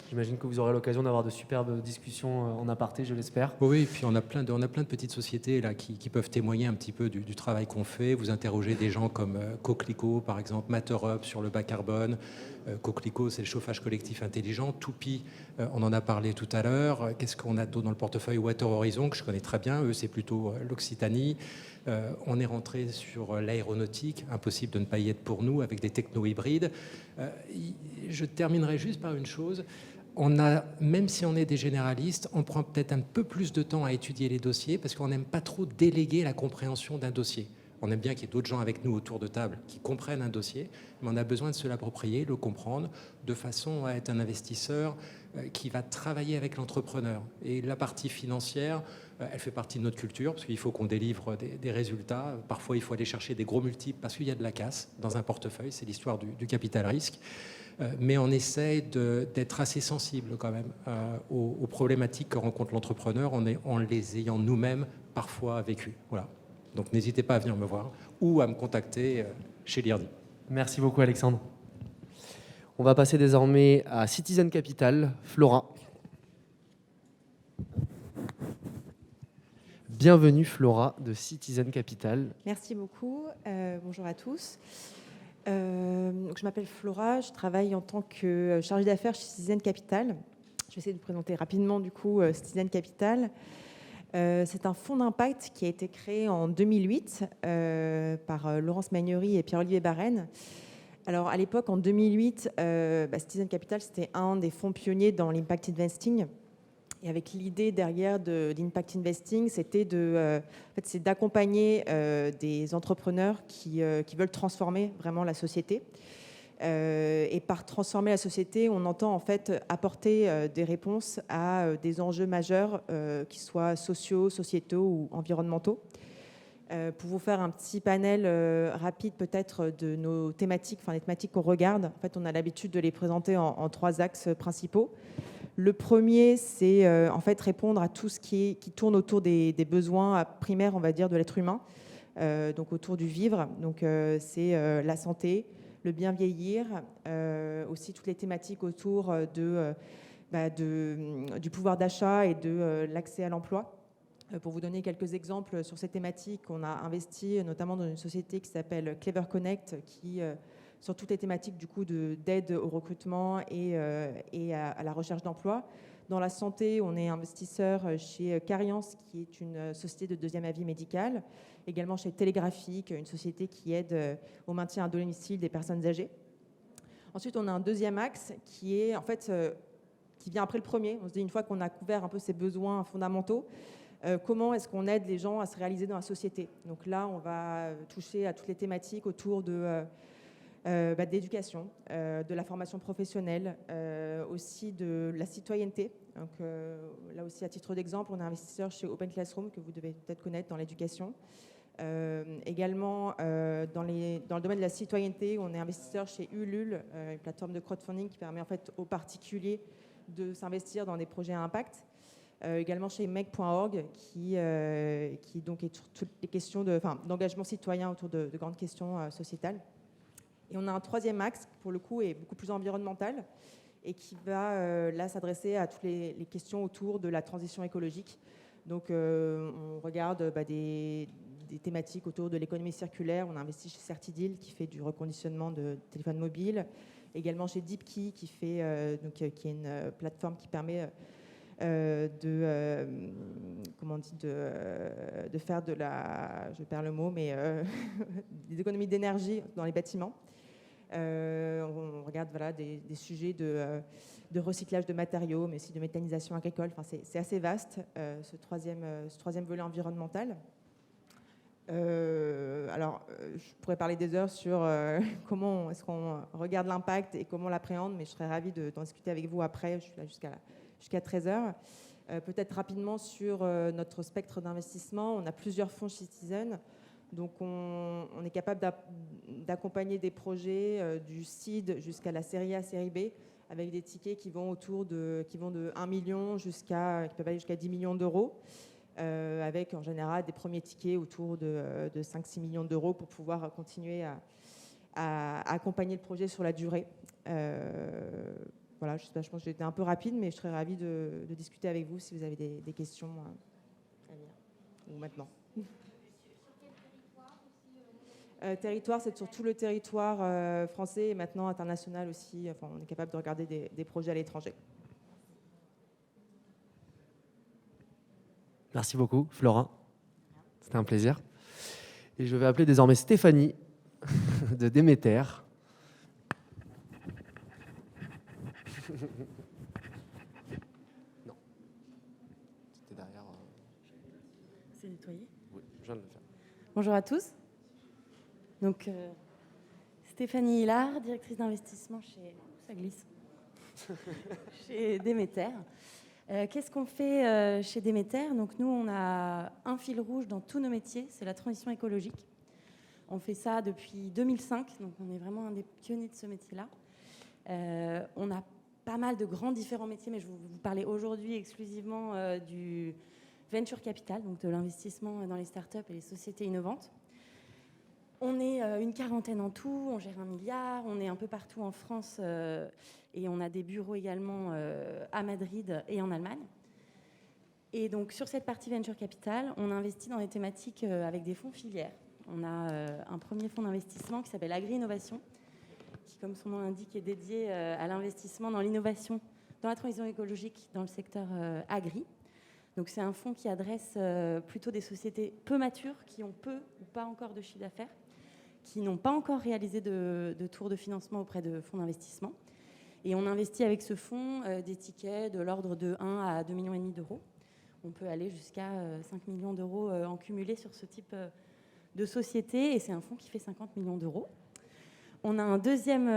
j'imagine que vous aurez l'occasion d'avoir de superbes discussions en aparté, je l'espère. Oui, et puis on a plein de petites sociétés là, qui peuvent témoigner un petit peu du travail qu'on fait. Vous interrogez des gens comme Coquelicot, par exemple, MatterUp sur le bas carbone. Coquelicot, c'est le chauffage collectif intelligent. Toupi, on en a parlé tout à l'heure. Qu'est-ce qu'on a d'autre dans le portefeuille? Water Horizon, que je connais très bien. Eux, c'est plutôt l'Occitanie. On est rentré sur l'aéronautique. Impossible de ne pas y être pour nous, avec des techno-hybrides. Je terminerai juste par une chose. Même si on est des généralistes, on prend peut-être un peu plus de temps à étudier les dossiers parce qu'on n'aime pas trop déléguer la compréhension d'un dossier. On aime bien qu'il y ait d'autres gens avec nous autour de table qui comprennent un dossier, mais on a besoin de se l'approprier, le comprendre, de façon à être un investisseur qui va travailler avec l'entrepreneur. Et la partie financière, elle fait partie de notre culture, parce qu'il faut qu'on délivre des résultats. Parfois, il faut aller chercher des gros multiples parce qu'il y a de la casse dans un portefeuille. C'est l'histoire du capital risque. Mais on essaie d'être assez sensible quand même aux problématiques que rencontre l'entrepreneur en les ayant nous-mêmes parfois vécues. Voilà. Donc n'hésitez pas à venir me voir ou à me contacter chez l'IRDI. Merci beaucoup Alexandre. On va passer désormais à Citizen Capital, Flora. Bienvenue Flora de Citizen Capital. Merci beaucoup. Bonjour à tous. Je m'appelle Flora, je travaille en tant que chargée d'affaires chez Citizen Capital. Je vais essayer de vous présenter rapidement du coup Citizen Capital. C'est un fonds d'impact qui a été créé en 2008 par Laurence Magnery et Pierre-Olivier Barren. Alors à l'époque, en 2008, Citizen Capital, c'était un des fonds pionniers dans l'impact investing. Et avec l'idée derrière l'impact investing, c'était c'est d'accompagner des entrepreneurs qui veulent transformer vraiment la société. Et par transformer la société, on entend en fait apporter des réponses à des enjeux majeurs, qu'ils soient sociaux, sociétaux ou environnementaux. Pour vous faire un petit panel rapide peut-être de nos thématiques, les thématiques qu'on regarde, en fait, on a l'habitude de les présenter en 3 axes principaux. Le premier, c'est en fait répondre à tout ce qui tourne autour des besoins primaires, on va dire, de l'être humain, donc autour du vivre. Donc c'est la santé, le bien vieillir, aussi toutes les thématiques autour du pouvoir d'achat et de l'accès à l'emploi. Pour vous donner quelques exemples sur ces thématiques, on a investi notamment dans une société qui s'appelle Clever Connect, qui sur toutes les thématiques du coup d'aide au recrutement et à la recherche d'emploi. Dans la santé, on est investisseur chez Cariance, qui est une société de deuxième avis médical, également chez Télégraphique, une société qui aide au maintien à domicile des personnes âgées. Ensuite, on a un deuxième axe qui est en fait qui vient après le premier. On se dit une fois qu'on a couvert un peu ces besoins fondamentaux, comment est-ce qu'on aide les gens à se réaliser dans la société. Donc là, on va toucher à toutes les thématiques autour d'éducation, de la formation professionnelle, aussi de la citoyenneté. Donc, là aussi, à titre d'exemple, on est investisseur chez Open Classroom, que vous devez peut-être connaître dans l'éducation. Également, dans le domaine de la citoyenneté, on est investisseur chez Ulule, une plateforme de crowdfunding qui permet en fait aux particuliers de s'investir dans des projets à impact. Également chez Make.org, qui donc est sur toutes les questions d'engagement citoyen autour de grandes questions sociétales. Et on a un troisième axe, qui pour le coup est beaucoup plus environnemental et qui va là s'adresser à toutes les questions autour de la transition écologique. Donc on regarde des thématiques autour de l'économie circulaire. On a investi chez Certidil qui fait du reconditionnement de téléphones mobiles. Également chez DeepKey qui est une plateforme qui permet de faire je perds le mot, mais des économies d'énergie dans les bâtiments. On regarde des sujets de recyclage de matériaux, mais aussi de méthanisation agricole. Enfin, c'est assez vaste, ce troisième volet environnemental. Je pourrais parler des heures sur comment est-ce qu'on regarde l'impact et comment on l'appréhende, mais je serais ravie d'en discuter avec vous après. Je suis là jusqu'à 13h. Peut-être rapidement sur notre spectre d'investissement. On a plusieurs fonds chez Citizen. Donc on est capable d'accompagner des projets du seed jusqu'à la série A, série B, avec des tickets qui vont de 1 million qui peuvent aller jusqu'à 10 millions d'euros, avec en général des premiers tickets autour de 5-6 millions d'euros pour pouvoir continuer à accompagner le projet sur la durée. Voilà, je pense que j'ai été un peu rapide, mais je serais ravie de discuter avec vous si vous avez des questions à venir, ou maintenant. Territoire, c'est sur tout le territoire français et maintenant international aussi. Enfin, on est capable de regarder des projets à l'étranger. Merci beaucoup, Florent. C'était un plaisir. Et je vais appeler désormais Stéphanie de Déméter. Non. C'était derrière. C'est nettoyé ? Oui, je viens de le faire. Bonjour à tous. Donc, Stéphanie Hillard, directrice d'investissement chez Déméter. Qu'est-ce qu'on fait chez Déméter ? Donc, nous, on a un fil rouge dans tous nos métiers, c'est la transition écologique. On fait ça depuis 2005, donc on est vraiment un des pionniers de ce métier-là. On a pas mal de grands différents métiers, mais je vais vous parler aujourd'hui exclusivement du venture capital, donc de l'investissement dans les startups et les sociétés innovantes. On est une quarantaine en tout, on gère 1 milliard, on est un peu partout en France et on a des bureaux également à Madrid et en Allemagne. Et donc sur cette partie venture capital, on investit dans des thématiques avec des fonds filières. On a un premier fonds d'investissement qui s'appelle Agri Innovation, qui, comme son nom l'indique, est dédié à l'investissement dans l'innovation, dans la transition écologique, dans le secteur agri. Donc c'est un fonds qui adresse plutôt des sociétés peu matures, qui ont peu ou pas encore de chiffre d'affaires, qui n'ont pas encore réalisé de tour de financement auprès de fonds d'investissement. Et on investit avec ce fonds des tickets de l'ordre de 1 à 2,5 millions d'euros. On peut aller jusqu'à 5 millions d'euros en cumulé sur ce type de société, et c'est un fonds qui fait 50 millions d'euros. On a un deuxième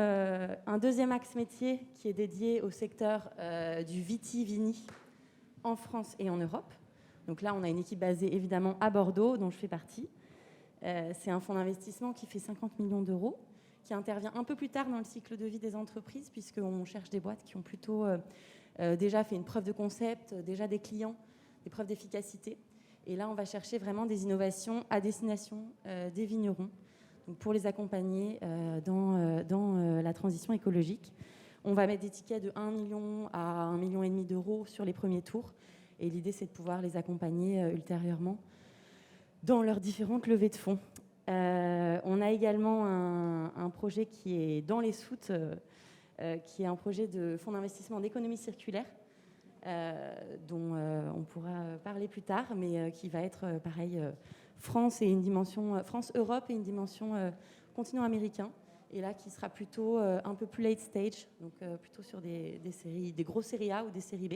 axe métier qui est dédié au secteur du viti-vini en France et en Europe. Donc là, on a une équipe basée évidemment à Bordeaux, dont je fais partie. C'est un fonds d'investissement qui fait 50 millions d'euros, qui intervient un peu plus tard dans le cycle de vie des entreprises, puisqu'on cherche des boîtes qui ont plutôt déjà fait une preuve de concept, déjà des clients, des preuves d'efficacité. Et là, on va chercher vraiment des innovations à destination des vignerons, donc pour les accompagner dans la transition écologique. On va mettre des tickets de 1 million à 1,5 million d'euros sur les premiers tours. Et l'idée, c'est de pouvoir les accompagner ultérieurement dans leurs différentes levées de fonds. On a également un projet qui est dans les soutes, qui est un projet de fonds d'investissement d'économie circulaire, dont on pourra parler plus tard, mais qui va être pareil, France et une dimension France-Europe et une dimension continent américain. Et là, qui sera plutôt un peu plus late stage, donc plutôt sur des grosses séries A ou des séries B,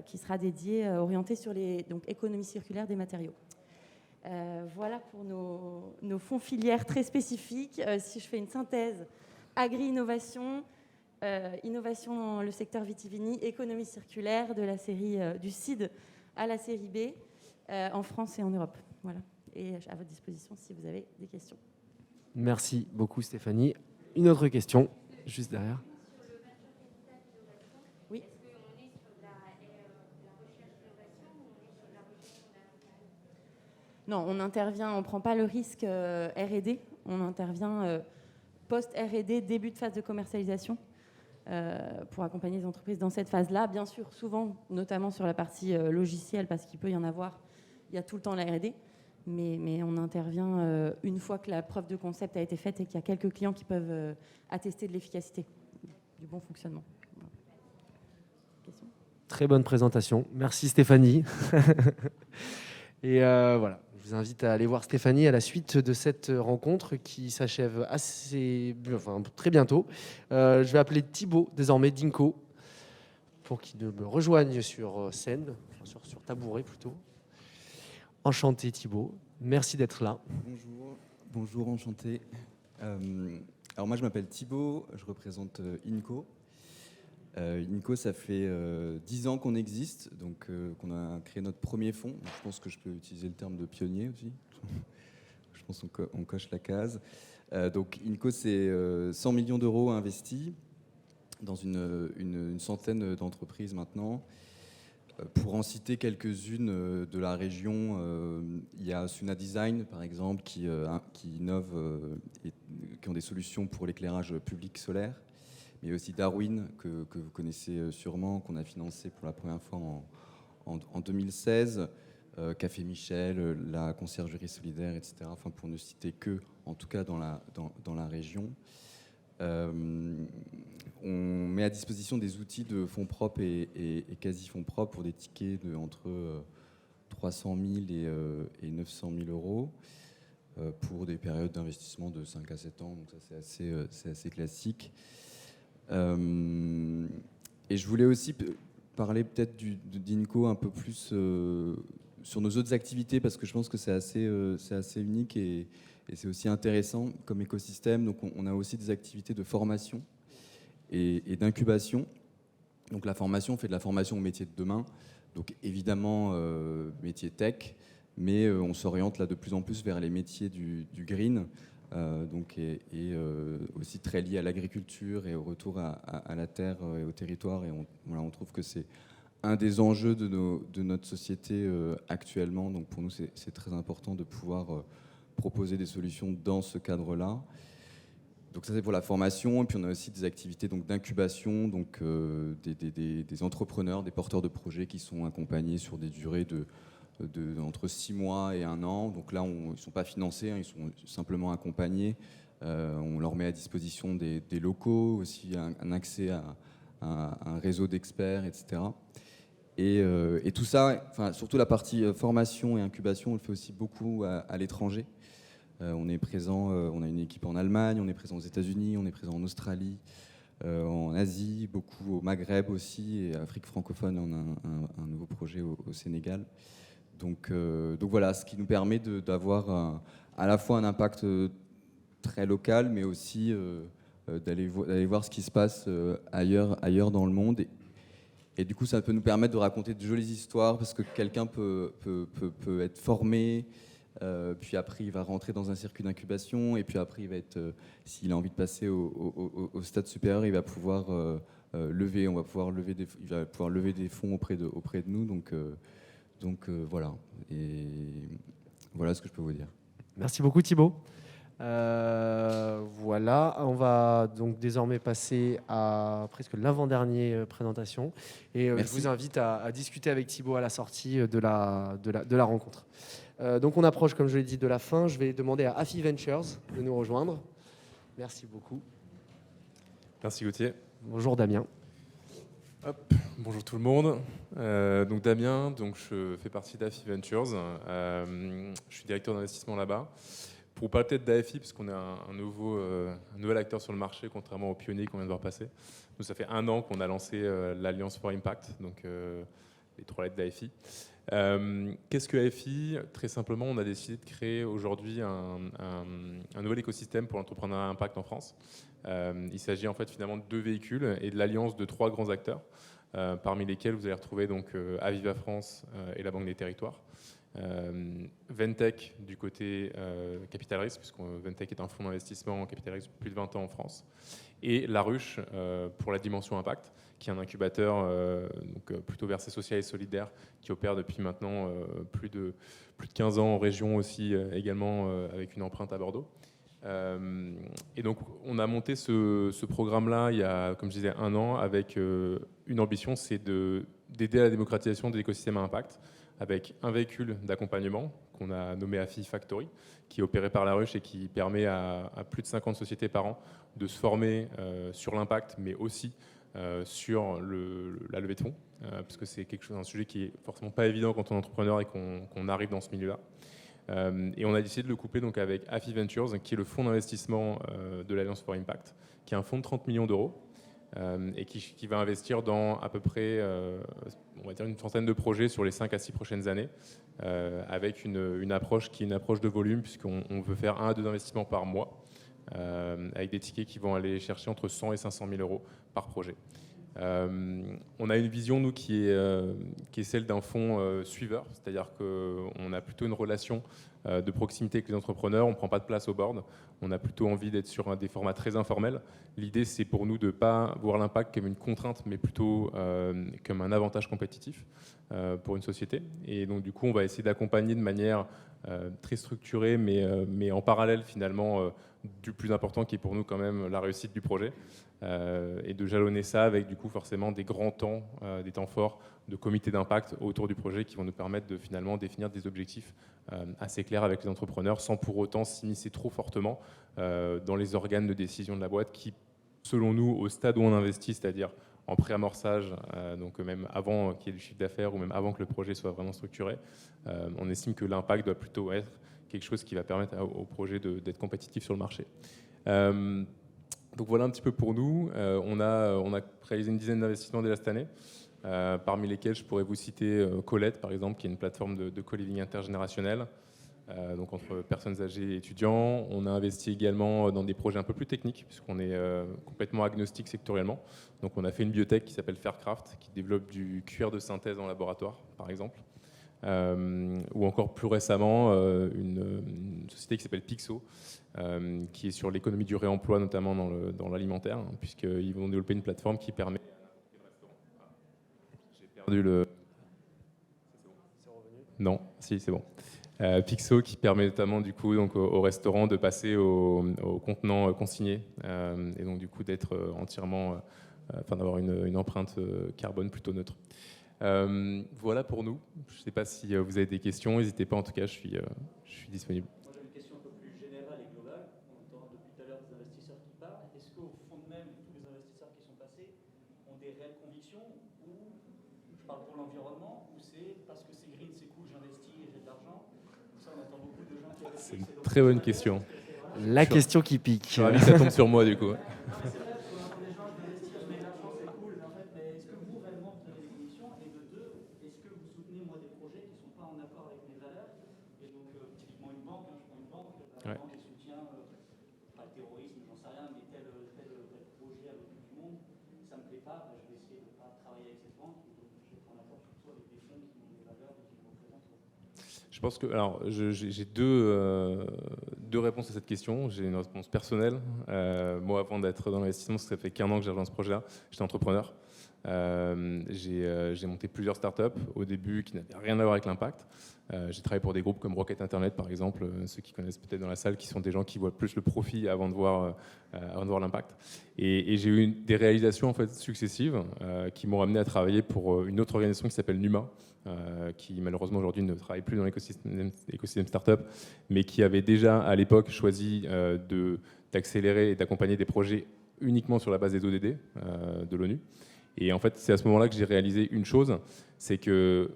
qui sera dédié, orienté sur donc économie circulaire des matériaux. Voilà pour nos fonds filières très spécifiques. Si je fais une synthèse, agri-innovation, innovation dans le secteur vitivini, économie circulaire, de la série du CID à la série B, en France et en Europe. Voilà. Et à votre disposition si vous avez des questions. Merci beaucoup Stéphanie. Une autre question, juste derrière. Oui. Non, on intervient, on ne prend pas le risque R&D, on intervient post-R&D, début de phase de commercialisation, pour accompagner les entreprises dans cette phase-là. Bien sûr, souvent, notamment sur la partie logicielle, parce qu'il peut y en avoir, il y a tout le temps la R&D, mais on intervient une fois que la preuve de concept a été faite et qu'il y a quelques clients qui peuvent attester de l'efficacité, du bon fonctionnement. Question ? Très bonne présentation. Merci Stéphanie. Et voilà, je vous invite à aller voir Stéphanie à la suite de cette rencontre qui s'achève très bientôt. Je vais appeler Thibaut, désormais d'Inco, pour qu'il me rejoigne sur scène, sur tabouret plutôt. Enchanté Thibaut, merci d'être là. Bonjour, enchanté. Alors moi je m'appelle Thibaut, je représente Inco. Inco, ça fait 10 ans qu'on existe, donc qu'on a créé notre premier fonds. Donc, je pense que je peux utiliser le terme de pionnier aussi. Je pense qu'on coche la case. Donc Inco, c'est 100 millions d'euros investis dans une centaine d'entreprises maintenant. Pour en citer quelques-unes de la région, il y a Suna Design, par exemple, qui innove et qui ont des solutions pour l'éclairage public solaire. Mais aussi Darwin, que vous connaissez sûrement, qu'on a financé pour la première fois en 2016. Café Michel, la conciergerie solidaire, etc. Enfin, pour ne citer que, en tout cas dans la région. On met à disposition des outils de fonds propres et quasi-fonds propres pour des tickets entre 300 000 et 900 000 euros pour des périodes d'investissement de 5 à 7 ans. Donc ça, c'est assez classique. Et je voulais aussi parler peut-être d'Inco un peu plus sur nos autres activités, parce que je pense que c'est assez unique et c'est aussi intéressant comme écosystème. Donc on a aussi des activités de formation et d'incubation. Donc la formation, on fait de la formation au métier de demain, donc évidemment métier tech, mais on s'oriente là de plus en plus vers les métiers du green, donc et aussi très liés à l'agriculture et au retour à la terre et au territoire. Et on trouve que c'est un des enjeux de notre société actuellement. Donc pour nous, c'est très important de pouvoir proposer des solutions dans ce cadre-là. Donc ça, c'est pour la formation. Et puis on a aussi des activités d'incubation, donc des entrepreneurs, des porteurs de projets qui sont accompagnés sur des durées entre 6 mois et 1 an. Donc là, ils ne sont pas financés, hein, ils sont simplement accompagnés. On leur met à disposition des locaux, aussi un accès à un réseau d'experts, etc. Et tout ça, enfin, surtout la partie formation et incubation, on le fait aussi beaucoup à l'étranger. On est présent, on a une équipe en Allemagne, on est présent aux États-Unis, on est présent en Australie, en Asie, beaucoup au Maghreb aussi, et Afrique francophone, on a un nouveau projet au Sénégal. Donc voilà, ce qui nous permet d'avoir à la fois un impact très local, mais aussi d'aller voir ce qui se passe ailleurs dans le monde. Et du coup, ça peut nous permettre de raconter de jolies histoires, parce que quelqu'un peut être formé, puis après il va rentrer dans un circuit d'incubation, et puis après il va être, s'il a envie de passer au stade supérieur, il va pouvoir lever, on va pouvoir lever il va pouvoir lever des fonds auprès de nous. Donc voilà. Et voilà ce que je peux vous dire. Merci beaucoup Thibaut. Voilà, on va donc désormais passer à presque l'avant-dernière présentation. Et je vous invite à discuter avec Thibaut à la sortie de la rencontre. Donc on approche, comme je l'ai dit, de la fin. Je vais demander à Afi Ventures de nous rejoindre. Merci beaucoup. Merci Gauthier. Bonjour Damien. Hop, bonjour tout le monde. Donc Damien, donc je fais partie d'Afi Ventures. Je suis directeur d'investissement là-bas. Pour parler peut-être d'AFI, parce qu'on est un nouvel acteur sur le marché, contrairement aux pionniers qu'on vient de voir passer. Nous, ça fait 1 an qu'on a lancé l'Alliance for Impact, donc les 3 lettres d'AFI. Qu'est-ce que AFI? Très simplement, on a décidé de créer aujourd'hui un nouvel écosystème pour l'entrepreneuriat impact en France. Il s'agit en fait finalement de 2 véhicules et de l'alliance de 3 grands acteurs, parmi lesquels vous allez retrouver donc Aviva France et la Banque des Territoires. Ventec du côté capital risque, puisque Ventec est un fonds d'investissement en capital risque depuis plus de 20 ans en France, et La Ruche pour la dimension impact, qui est un incubateur donc, plutôt versé social et solidaire, qui opère depuis maintenant plus de 15 ans en région aussi, également avec une empreinte à Bordeaux. Et donc on a monté ce programme-là il y a, comme je disais, 1 an, avec une ambition, c'est d'aider à la démocratisation de l'écosystème à impact, avec un véhicule d'accompagnement qu'on a nommé AFI Factory, qui est opéré par La Ruche et qui permet à plus de 50 sociétés par an de se former sur l'impact, mais aussi sur la levée de fonds, parce que c'est un sujet qui est forcément pas évident quand on est entrepreneur et qu'on arrive dans ce milieu-là. Et on a décidé de le coupler donc avec AFI Ventures, qui est le fonds d'investissement de l'Alliance for Impact, qui est un fonds de 30 millions d'euros, et qui va investir dans à peu près on va dire une centaine de projets sur les 5 à 6 prochaines années, avec une approche qui est une approche de volume, puisqu'on veut faire 1 à 2 investissements par mois, avec des tickets qui vont aller chercher entre 100 et 500 000 euros par projet. On a une vision, nous, qui est celle d'un fonds suiveur, c'est-à-dire qu'on a plutôt une relation de proximité avec les entrepreneurs, on ne prend pas de place au board, on a plutôt envie d'être sur des formats très informels. L'idée, c'est pour nous de ne pas voir l'impact comme une contrainte, mais plutôt comme un avantage compétitif pour une société. Et donc, du coup, on va essayer d'accompagner de manière très structurée, mais en parallèle, finalement, du plus important qui est pour nous quand même la réussite du projet, et de jalonner ça avec du coup forcément des grands temps, des temps forts de comité d'impact autour du projet qui vont nous permettre de finalement définir des objectifs assez clairs avec les entrepreneurs, sans pour autant s'immiscer trop fortement dans les organes de décision de la boîte qui, selon nous, au stade où on investit, c'est-à-dire en pré-amorçage, donc même avant qu'il y ait du chiffre d'affaires ou même avant que le projet soit vraiment structuré, on estime que l'impact doit plutôt être quelque chose qui va permettre au projet d'être compétitif sur le marché. Donc voilà un petit peu pour nous. On a réalisé une dizaine d'investissements déjà cette année, parmi lesquels je pourrais vous citer Colette, par exemple, qui est une plateforme de co-living intergénérationnel, donc entre personnes âgées et étudiants. On a investi également dans des projets un peu plus techniques, puisqu'on est complètement agnostique sectoriellement. Donc on a fait une biotech qui s'appelle Faircraft, qui développe du cuir de synthèse en laboratoire, par exemple. Ou encore plus récemment, une société qui s'appelle Pixo, qui est sur l'économie du réemploi, notamment dans l'alimentaire, hein, puisqu'ils vont développer une plateforme qui permet... J'ai perdu le... Non, si, c'est bon. Pixo qui permet notamment du coup donc au restaurant de passer au contenant consigné, et donc du coup d'être entièrement, enfin d'avoir une empreinte carbone plutôt neutre. Voilà pour nous. Je ne sais pas si vous avez des questions, n'hésitez pas, en tout cas je suis disponible. Moi j'ai une question un peu plus générale et globale. On entend depuis tout à l'heure des investisseurs qui parlent. Est-ce qu'au fond de même, tous les investisseurs qui sont passés ont des réelles convictions, ou je parle pour l'environnement, ou c'est parce que c'est green, c'est cool, j'investis et j'ai de l'argent? Ça, on entend beaucoup de gens qui investissent. C'est une très bonne question. La question qui pique. Je suis ravi que ça tombe sur moi du coup. Je pense que, alors, j'ai deux deux réponses à cette question. J'ai une réponse personnelle. Moi, avant d'être dans l'investissement, ça fait qu'1 an que j'ai rejoint ce projet-là. J'étais entrepreneur. J'ai monté plusieurs startups au début qui n'avaient rien à voir avec l'impact. J'ai travaillé pour des groupes comme Rocket Internet, par exemple, ceux qui connaissent peut-être dans la salle, qui sont des gens qui voient plus le profit avant de voir l'impact. Et j'ai eu des réalisations en fait, successives qui m'ont amené à travailler pour une autre organisation qui s'appelle Numa, qui malheureusement aujourd'hui ne travaille plus dans l'écosystème startup, mais qui avait déjà à l'époque choisi d'accélérer et d'accompagner des projets uniquement sur la base des ODD de l'ONU. Et en fait, c'est à ce moment-là que j'ai réalisé une chose, c'est que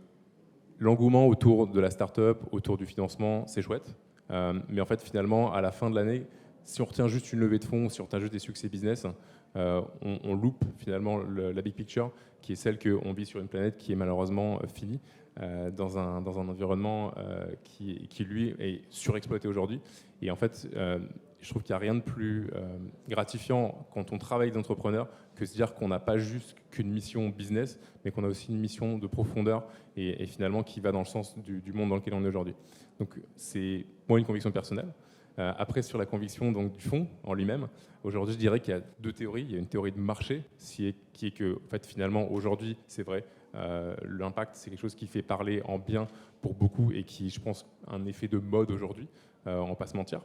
l'engouement autour de la start-up, autour du financement, c'est chouette. Mais en fait, finalement, à la fin de l'année, si on retient juste une levée de fonds, si on retient juste des succès business, on loupe finalement la big picture, qui est celle qu'on vit sur une planète qui est malheureusement finie, dans un environnement qui, lui, est surexploité aujourd'hui. Et en fait, je trouve qu'il n'y a rien de plus gratifiant quand on travaille avec des entrepreneurs que se dire qu'on n'a pas juste qu'une mission business, mais qu'on a aussi une mission de profondeur et finalement qui va dans le sens du monde dans lequel on est aujourd'hui. Donc c'est moi une conviction personnelle. Après, sur la conviction donc, du fonds en lui-même, aujourd'hui je dirais qu'il y a deux théories. Il y a une théorie de marché qui est que en fait, finalement aujourd'hui c'est vrai, l'impact c'est quelque chose qui fait parler en bien pour beaucoup et qui je pense a un effet de mode aujourd'hui, on ne va pas se mentir.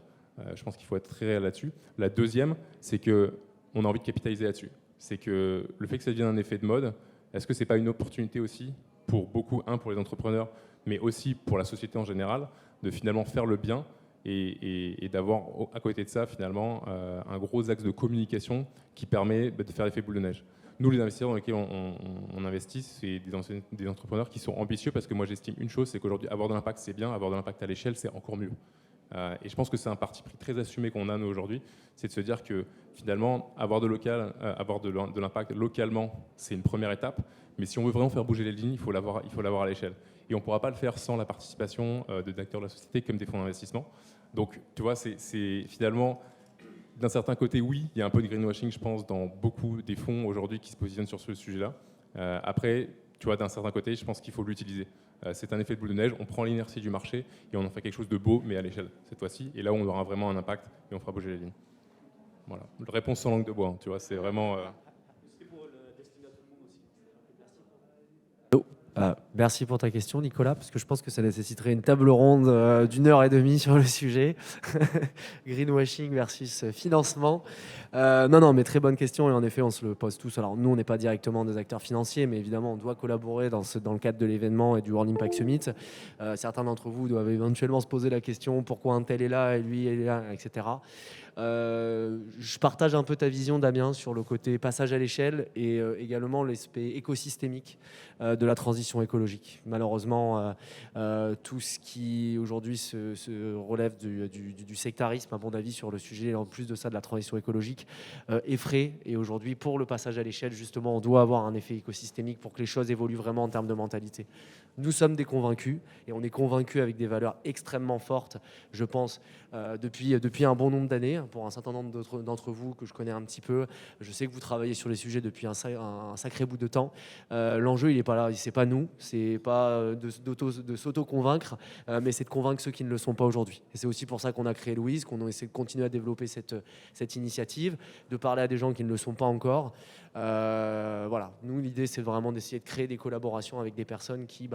Je pense qu'il faut être très réel là-dessus. La deuxième, c'est qu'on a envie de capitaliser là-dessus. C'est que le fait que ça devienne un effet de mode, est-ce que ce n'est pas une opportunité aussi pour beaucoup, pour les entrepreneurs, mais aussi pour la société en général, de finalement faire le bien et d'avoir à côté de ça finalement un gros axe de communication qui permet de faire l'effet boule de neige. Nous, les investisseurs dans lesquels on investit, c'est des entrepreneurs qui sont ambitieux parce que moi j'estime une chose, c'est qu'aujourd'hui avoir de l'impact c'est bien, avoir de l'impact à l'échelle c'est encore mieux. Et je pense que c'est un parti pris très assumé qu'on a nous aujourd'hui, c'est de se dire que finalement avoir de l'impact localement, c'est une première étape, mais si on veut vraiment faire bouger les lignes, il faut l'avoir à l'échelle. Et on ne pourra pas le faire sans la participation d'acteurs de la société comme des fonds d'investissement. Donc tu vois, c'est finalement, d'un certain côté, oui, il y a un peu de greenwashing, je pense, dans beaucoup des fonds aujourd'hui qui se positionnent sur ce sujet-là. Après, tu vois, d'un certain côté, je pense qu'il faut l'utiliser. C'est un effet de boule de neige, on prend l'inertie du marché et on en fait quelque chose de beau, mais à l'échelle, cette fois-ci. Et là, on aura vraiment un impact et on fera bouger les lignes. Voilà. Réponse sans langue de bois, hein, tu vois, c'est vraiment... Merci pour ta question, Nicolas, parce que je pense que ça nécessiterait une table ronde d'1h30 sur le sujet. Greenwashing versus financement. Non, mais très bonne question, et en effet, on se le pose tous. Alors, nous, on n'est pas directement des acteurs financiers, mais évidemment, on doit collaborer dans le cadre de l'événement et du World Impact Summit. Certains d'entre vous doivent éventuellement se poser la question pourquoi un tel est là et lui est là, etc. Je partage un peu ta vision, Damien, sur le côté passage à l'échelle et également l'aspect écosystémique de la transition écologique. Malheureusement, tout ce qui aujourd'hui se relève du sectarisme, à mon avis, sur le sujet, en plus de ça, de la transition écologique, effraie. Et aujourd'hui, pour le passage à l'échelle, justement, on doit avoir un effet écosystémique pour que les choses évoluent vraiment en termes de mentalité. Nous sommes des convaincus, et on est convaincus avec des valeurs extrêmement fortes, je pense, depuis un bon nombre d'années. Pour un certain nombre d'entre vous que je connais un petit peu, je sais que vous travaillez sur les sujets depuis un sacré bout de temps. L'enjeu, il n'est pas là, c'est pas nous, c'est pas de s'auto-convaincre, mais c'est de convaincre ceux qui ne le sont pas aujourd'hui. Et c'est aussi pour ça qu'on a créé Louise, qu'on essaie de continuer à développer cette initiative, de parler à des gens qui ne le sont pas encore. Voilà, nous l'idée c'est vraiment d'essayer de créer des collaborations avec des personnes qui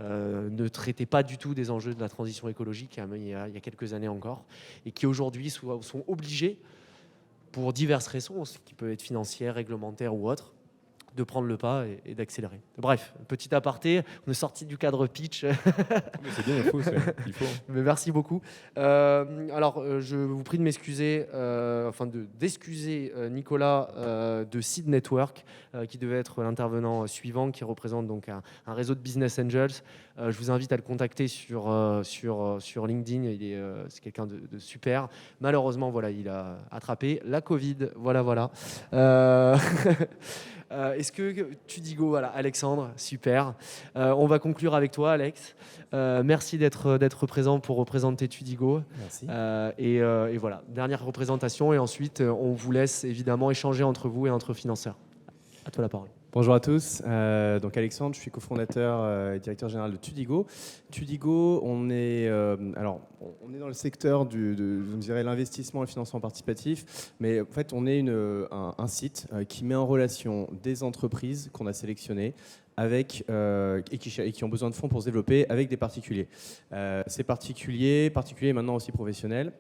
ne traitaient pas du tout des enjeux de la transition écologique il y a quelques années encore, et qui aujourd'hui sont obligés, pour diverses raisons, qui peuvent être financières, réglementaires ou autres, de prendre le pas et d'accélérer. Bref, petit aparté, on est sorti du cadre pitch. Mais c'est bien, il faut. Mais merci beaucoup. Alors, je vous prie de m'excuser, d'excuser Nicolas de Seed Network, qui devait être l'intervenant suivant, qui représente donc un réseau de business angels. Je vous invite à le contacter sur LinkedIn. C'est quelqu'un de super. Malheureusement, voilà, il a attrapé la Covid. Voilà. Est-ce que Tudigo, voilà, Alexandre, super. On va conclure avec toi, Alex. Merci d'être présent pour représenter Tudigo. Merci. Et voilà, dernière représentation, et ensuite on vous laisse évidemment échanger entre vous et entre financeurs. À toi la parole. Bonjour à tous, donc Alexandre, je suis cofondateur et directeur général de Tudigo. Tudigo, on est dans le secteur je dirais l'investissement et le financement participatif, mais en fait on est un site qui met en relation des entreprises qu'on a sélectionnées avec, et qui ont besoin de fonds pour se développer avec des particuliers. Ces particuliers maintenant aussi professionnels,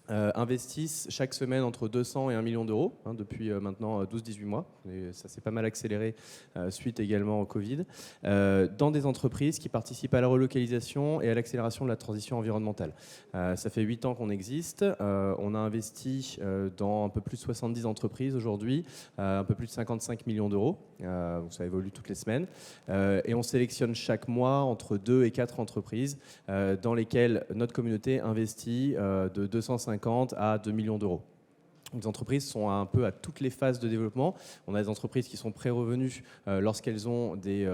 investissent chaque semaine entre 200 et 1 million d'euros depuis maintenant 12-18 mois. Et ça s'est pas mal accéléré suite également au Covid, dans des entreprises qui participent à la relocalisation et à l'accélération de la transition environnementale. Ça fait 8 ans qu'on existe. On a investi dans un peu plus de 70 entreprises aujourd'hui, un peu plus de 55 millions d'euros. Donc ça évolue toutes les semaines. Et on sélectionne chaque mois entre 2 et 4 entreprises dans lesquelles notre communauté investit de 250 à 2 millions d'euros. Les entreprises sont un peu à toutes les phases de développement. On a des entreprises qui sont pré-revenues lorsqu'elles ont des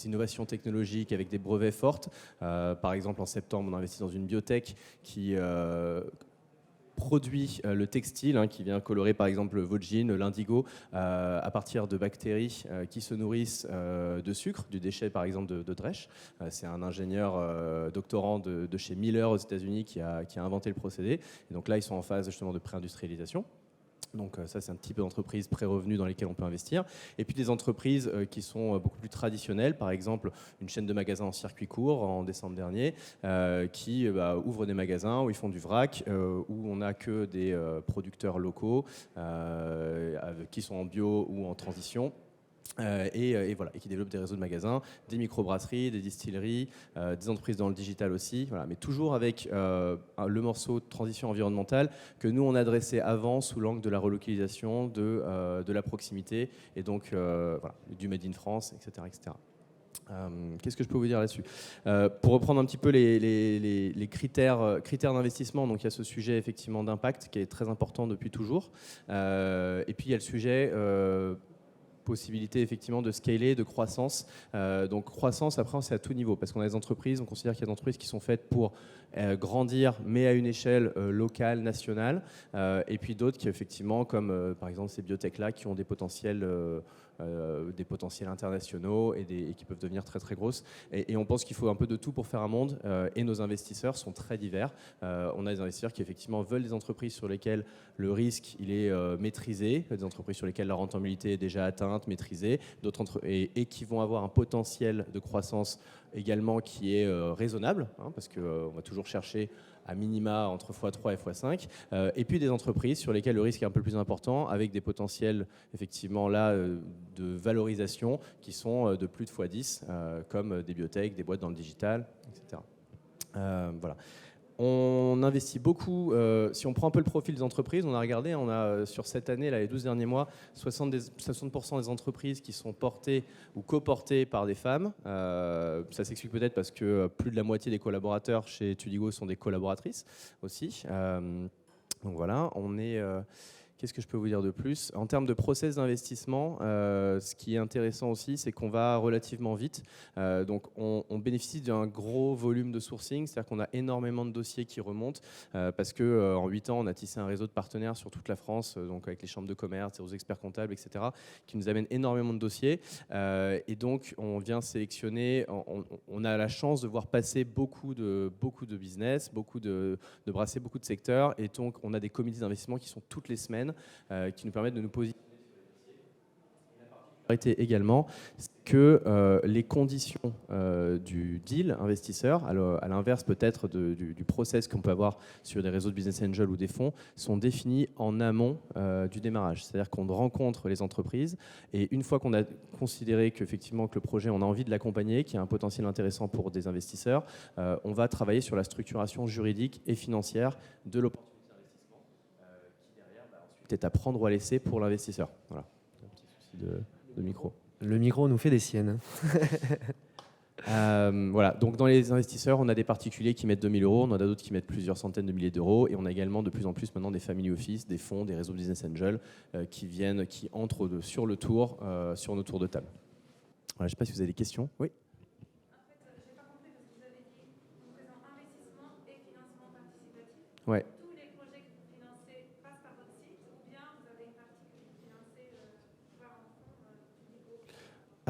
innovations technologiques avec des brevets fortes. Par exemple, en septembre, on a investi dans une biotech qui produit le textile, qui vient colorer par exemple votre jean, l'indigo, à partir de bactéries qui se nourrissent de sucre, du déchet par exemple de Dresch. C'est un ingénieur doctorant de chez Miller aux États-Unis qui a inventé le procédé. Et donc là, ils sont en phase justement de pré-industrialisation. Donc ça, c'est un type d'entreprise pré-revenu dans lesquelles on peut investir. Et puis des entreprises qui sont beaucoup plus traditionnelles, par exemple une chaîne de magasins en circuit court en décembre dernier, qui ouvre des magasins où ils font du vrac, où on n'a que des producteurs locaux qui sont en bio ou en transition. Et qui développent des réseaux de magasins, des microbrasseries, des distilleries, des entreprises dans le digital aussi, voilà, mais toujours avec le morceau de transition environnementale que nous on adressait avant sous l'angle de la relocalisation, de la proximité et donc du Made in France, etc. etc. Qu'est-ce que je peux vous dire là-dessus? Pour reprendre un petit peu les critères d'investissement, donc il y a ce sujet effectivement d'impact qui est très important depuis toujours, et puis il y a le sujet possibilité effectivement de scaler, de croissance. Donc croissance, après c'est à tout niveau, parce qu'on a des entreprises, on considère qu'il y a des entreprises qui sont faites pour grandir, mais à une échelle locale, nationale, et puis d'autres qui effectivement, comme par exemple ces biotech-là, qui ont des potentiels internationaux et qui peuvent devenir très très grosses. Et on pense qu'il faut un peu de tout pour faire un monde, et nos investisseurs sont très divers. On a des investisseurs qui effectivement veulent des entreprises sur lesquelles le risque il est maîtrisé, des entreprises sur lesquelles la rentabilité est déjà atteinte, maîtrisée, et qui vont avoir un potentiel de croissance également qui est raisonnable, parce qu'on va toujours chercher à minima entre x3 et x5, et puis des entreprises sur lesquelles le risque est un peu plus important, avec des potentiels effectivement là de valorisation qui sont de plus de x10, comme des biotech, des boîtes dans le digital, etc. Voilà. On investit beaucoup, si on prend un peu le profil des entreprises, on a regardé, on a sur cette année, là, les 12 derniers mois, 60% des entreprises qui sont portées ou coportées par des femmes. Ça s'explique peut-être parce que plus de la moitié des collaborateurs chez Tudigo sont des collaboratrices aussi. Donc voilà, on est... Qu'est-ce que je peux vous dire de plus? En termes de process d'investissement, ce qui est intéressant aussi, c'est qu'on va relativement vite. Donc on bénéficie d'un gros volume de sourcing, c'est-à-dire qu'on a énormément de dossiers qui remontent, parce qu'en 8 ans, on a tissé un réseau de partenaires sur toute la France, donc avec les chambres de commerce, aux experts comptables, etc., qui nous amènent énormément de dossiers. Et donc on vient sélectionner, on a la chance de voir passer beaucoup de business, de brasser beaucoup de secteurs. Et donc on a des comités d'investissement qui sont toutes les semaines, qui nous permettent de nous positionner sur la particularité également, c'est que les conditions du deal investisseur, à l'inverse peut-être du process qu'on peut avoir sur des réseaux de business angel ou des fonds, sont définis en amont du démarrage. C'est-à-dire qu'on rencontre les entreprises et une fois qu'on a considéré qu'effectivement que le projet, on a envie de l'accompagner, qu'il y a un potentiel intéressant pour des investisseurs, on va travailler sur la structuration juridique et financière de l'opportunité est à prendre ou à laisser pour l'investisseur. Voilà, un petit souci de micro. Le micro nous fait des siennes. Voilà, donc dans les investisseurs, on a des particuliers qui mettent 2 000 euros, on en a d'autres qui mettent plusieurs centaines de milliers d'euros, et on a également de plus en plus maintenant des family office, des fonds, des réseaux business angels qui entrent sur nos tours de table. Voilà, je ne sais pas si vous avez des questions. Oui. Ouais.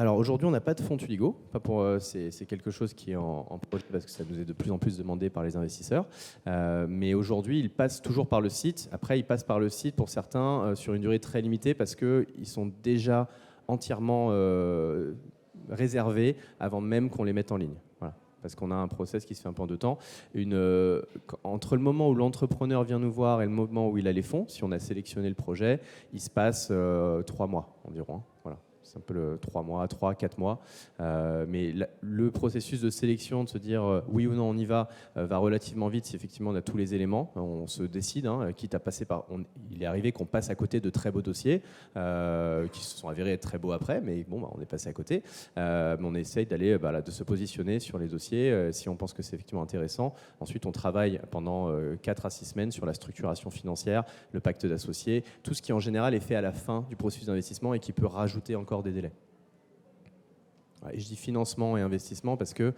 Alors aujourd'hui, on n'a pas de fonds Tuligo. C'est quelque chose qui est en projet parce que ça nous est de plus en plus demandé par les investisseurs. Mais aujourd'hui, ils passent toujours par le site. Après, ils passent par le site pour certains sur une durée très limitée parce qu'ils sont déjà entièrement réservés avant même qu'on les mette en ligne. Voilà. Parce qu'on a un process qui se fait un peu en 2 temps. Entre le moment où l'entrepreneur vient nous voir et le moment où il a les fonds, si on a sélectionné le projet, il se passe 3 mois environ. Hein. Voilà. C'est un peu le 3 mois, 3, 4 mois. Mais le processus de sélection, de se dire oui ou non on y va relativement vite si effectivement on a tous les éléments. On se décide, hein, quitte à passer par... il est arrivé qu'on passe à côté de très beaux dossiers qui se sont avérés être très beaux après, mais bon, on est passé à côté. Mais on essaye d'aller, de se positionner sur les dossiers si on pense que c'est effectivement intéressant. Ensuite, on travaille pendant 4 à 6 semaines sur la structuration financière, le pacte d'associés, tout ce qui en général est fait à la fin du processus d'investissement et qui peut rajouter encore des délais. Et je dis financement et investissement parce que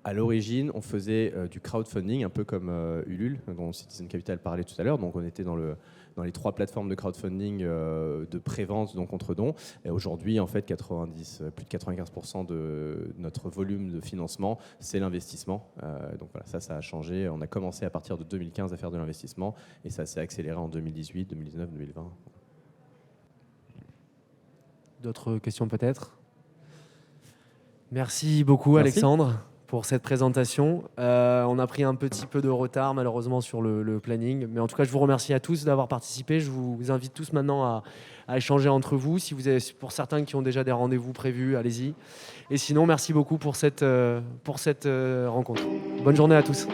à l'origine, on faisait du crowdfunding, un peu comme Ulule, dont Citizen Capital parlait tout à l'heure. Donc on était dans les 3 plateformes de crowdfunding de prévente, donc contre don. Et aujourd'hui, en fait, plus de 95% de notre volume de financement, c'est l'investissement. Donc voilà, ça a changé. On a commencé à partir de 2015 à faire de l'investissement et ça s'est accéléré en 2018, 2019, 2020. D'autres questions peut-être? Merci beaucoup. Merci. Alexandre pour cette présentation. On a pris un petit peu de retard malheureusement sur le planning, mais en tout cas je vous remercie à tous d'avoir participé. Je vous invite tous maintenant à échanger entre vous. Si vous avez, pour certains qui ont déjà des rendez-vous prévus, allez-y. Et sinon, merci beaucoup pour cette rencontre. Bonne journée à tous.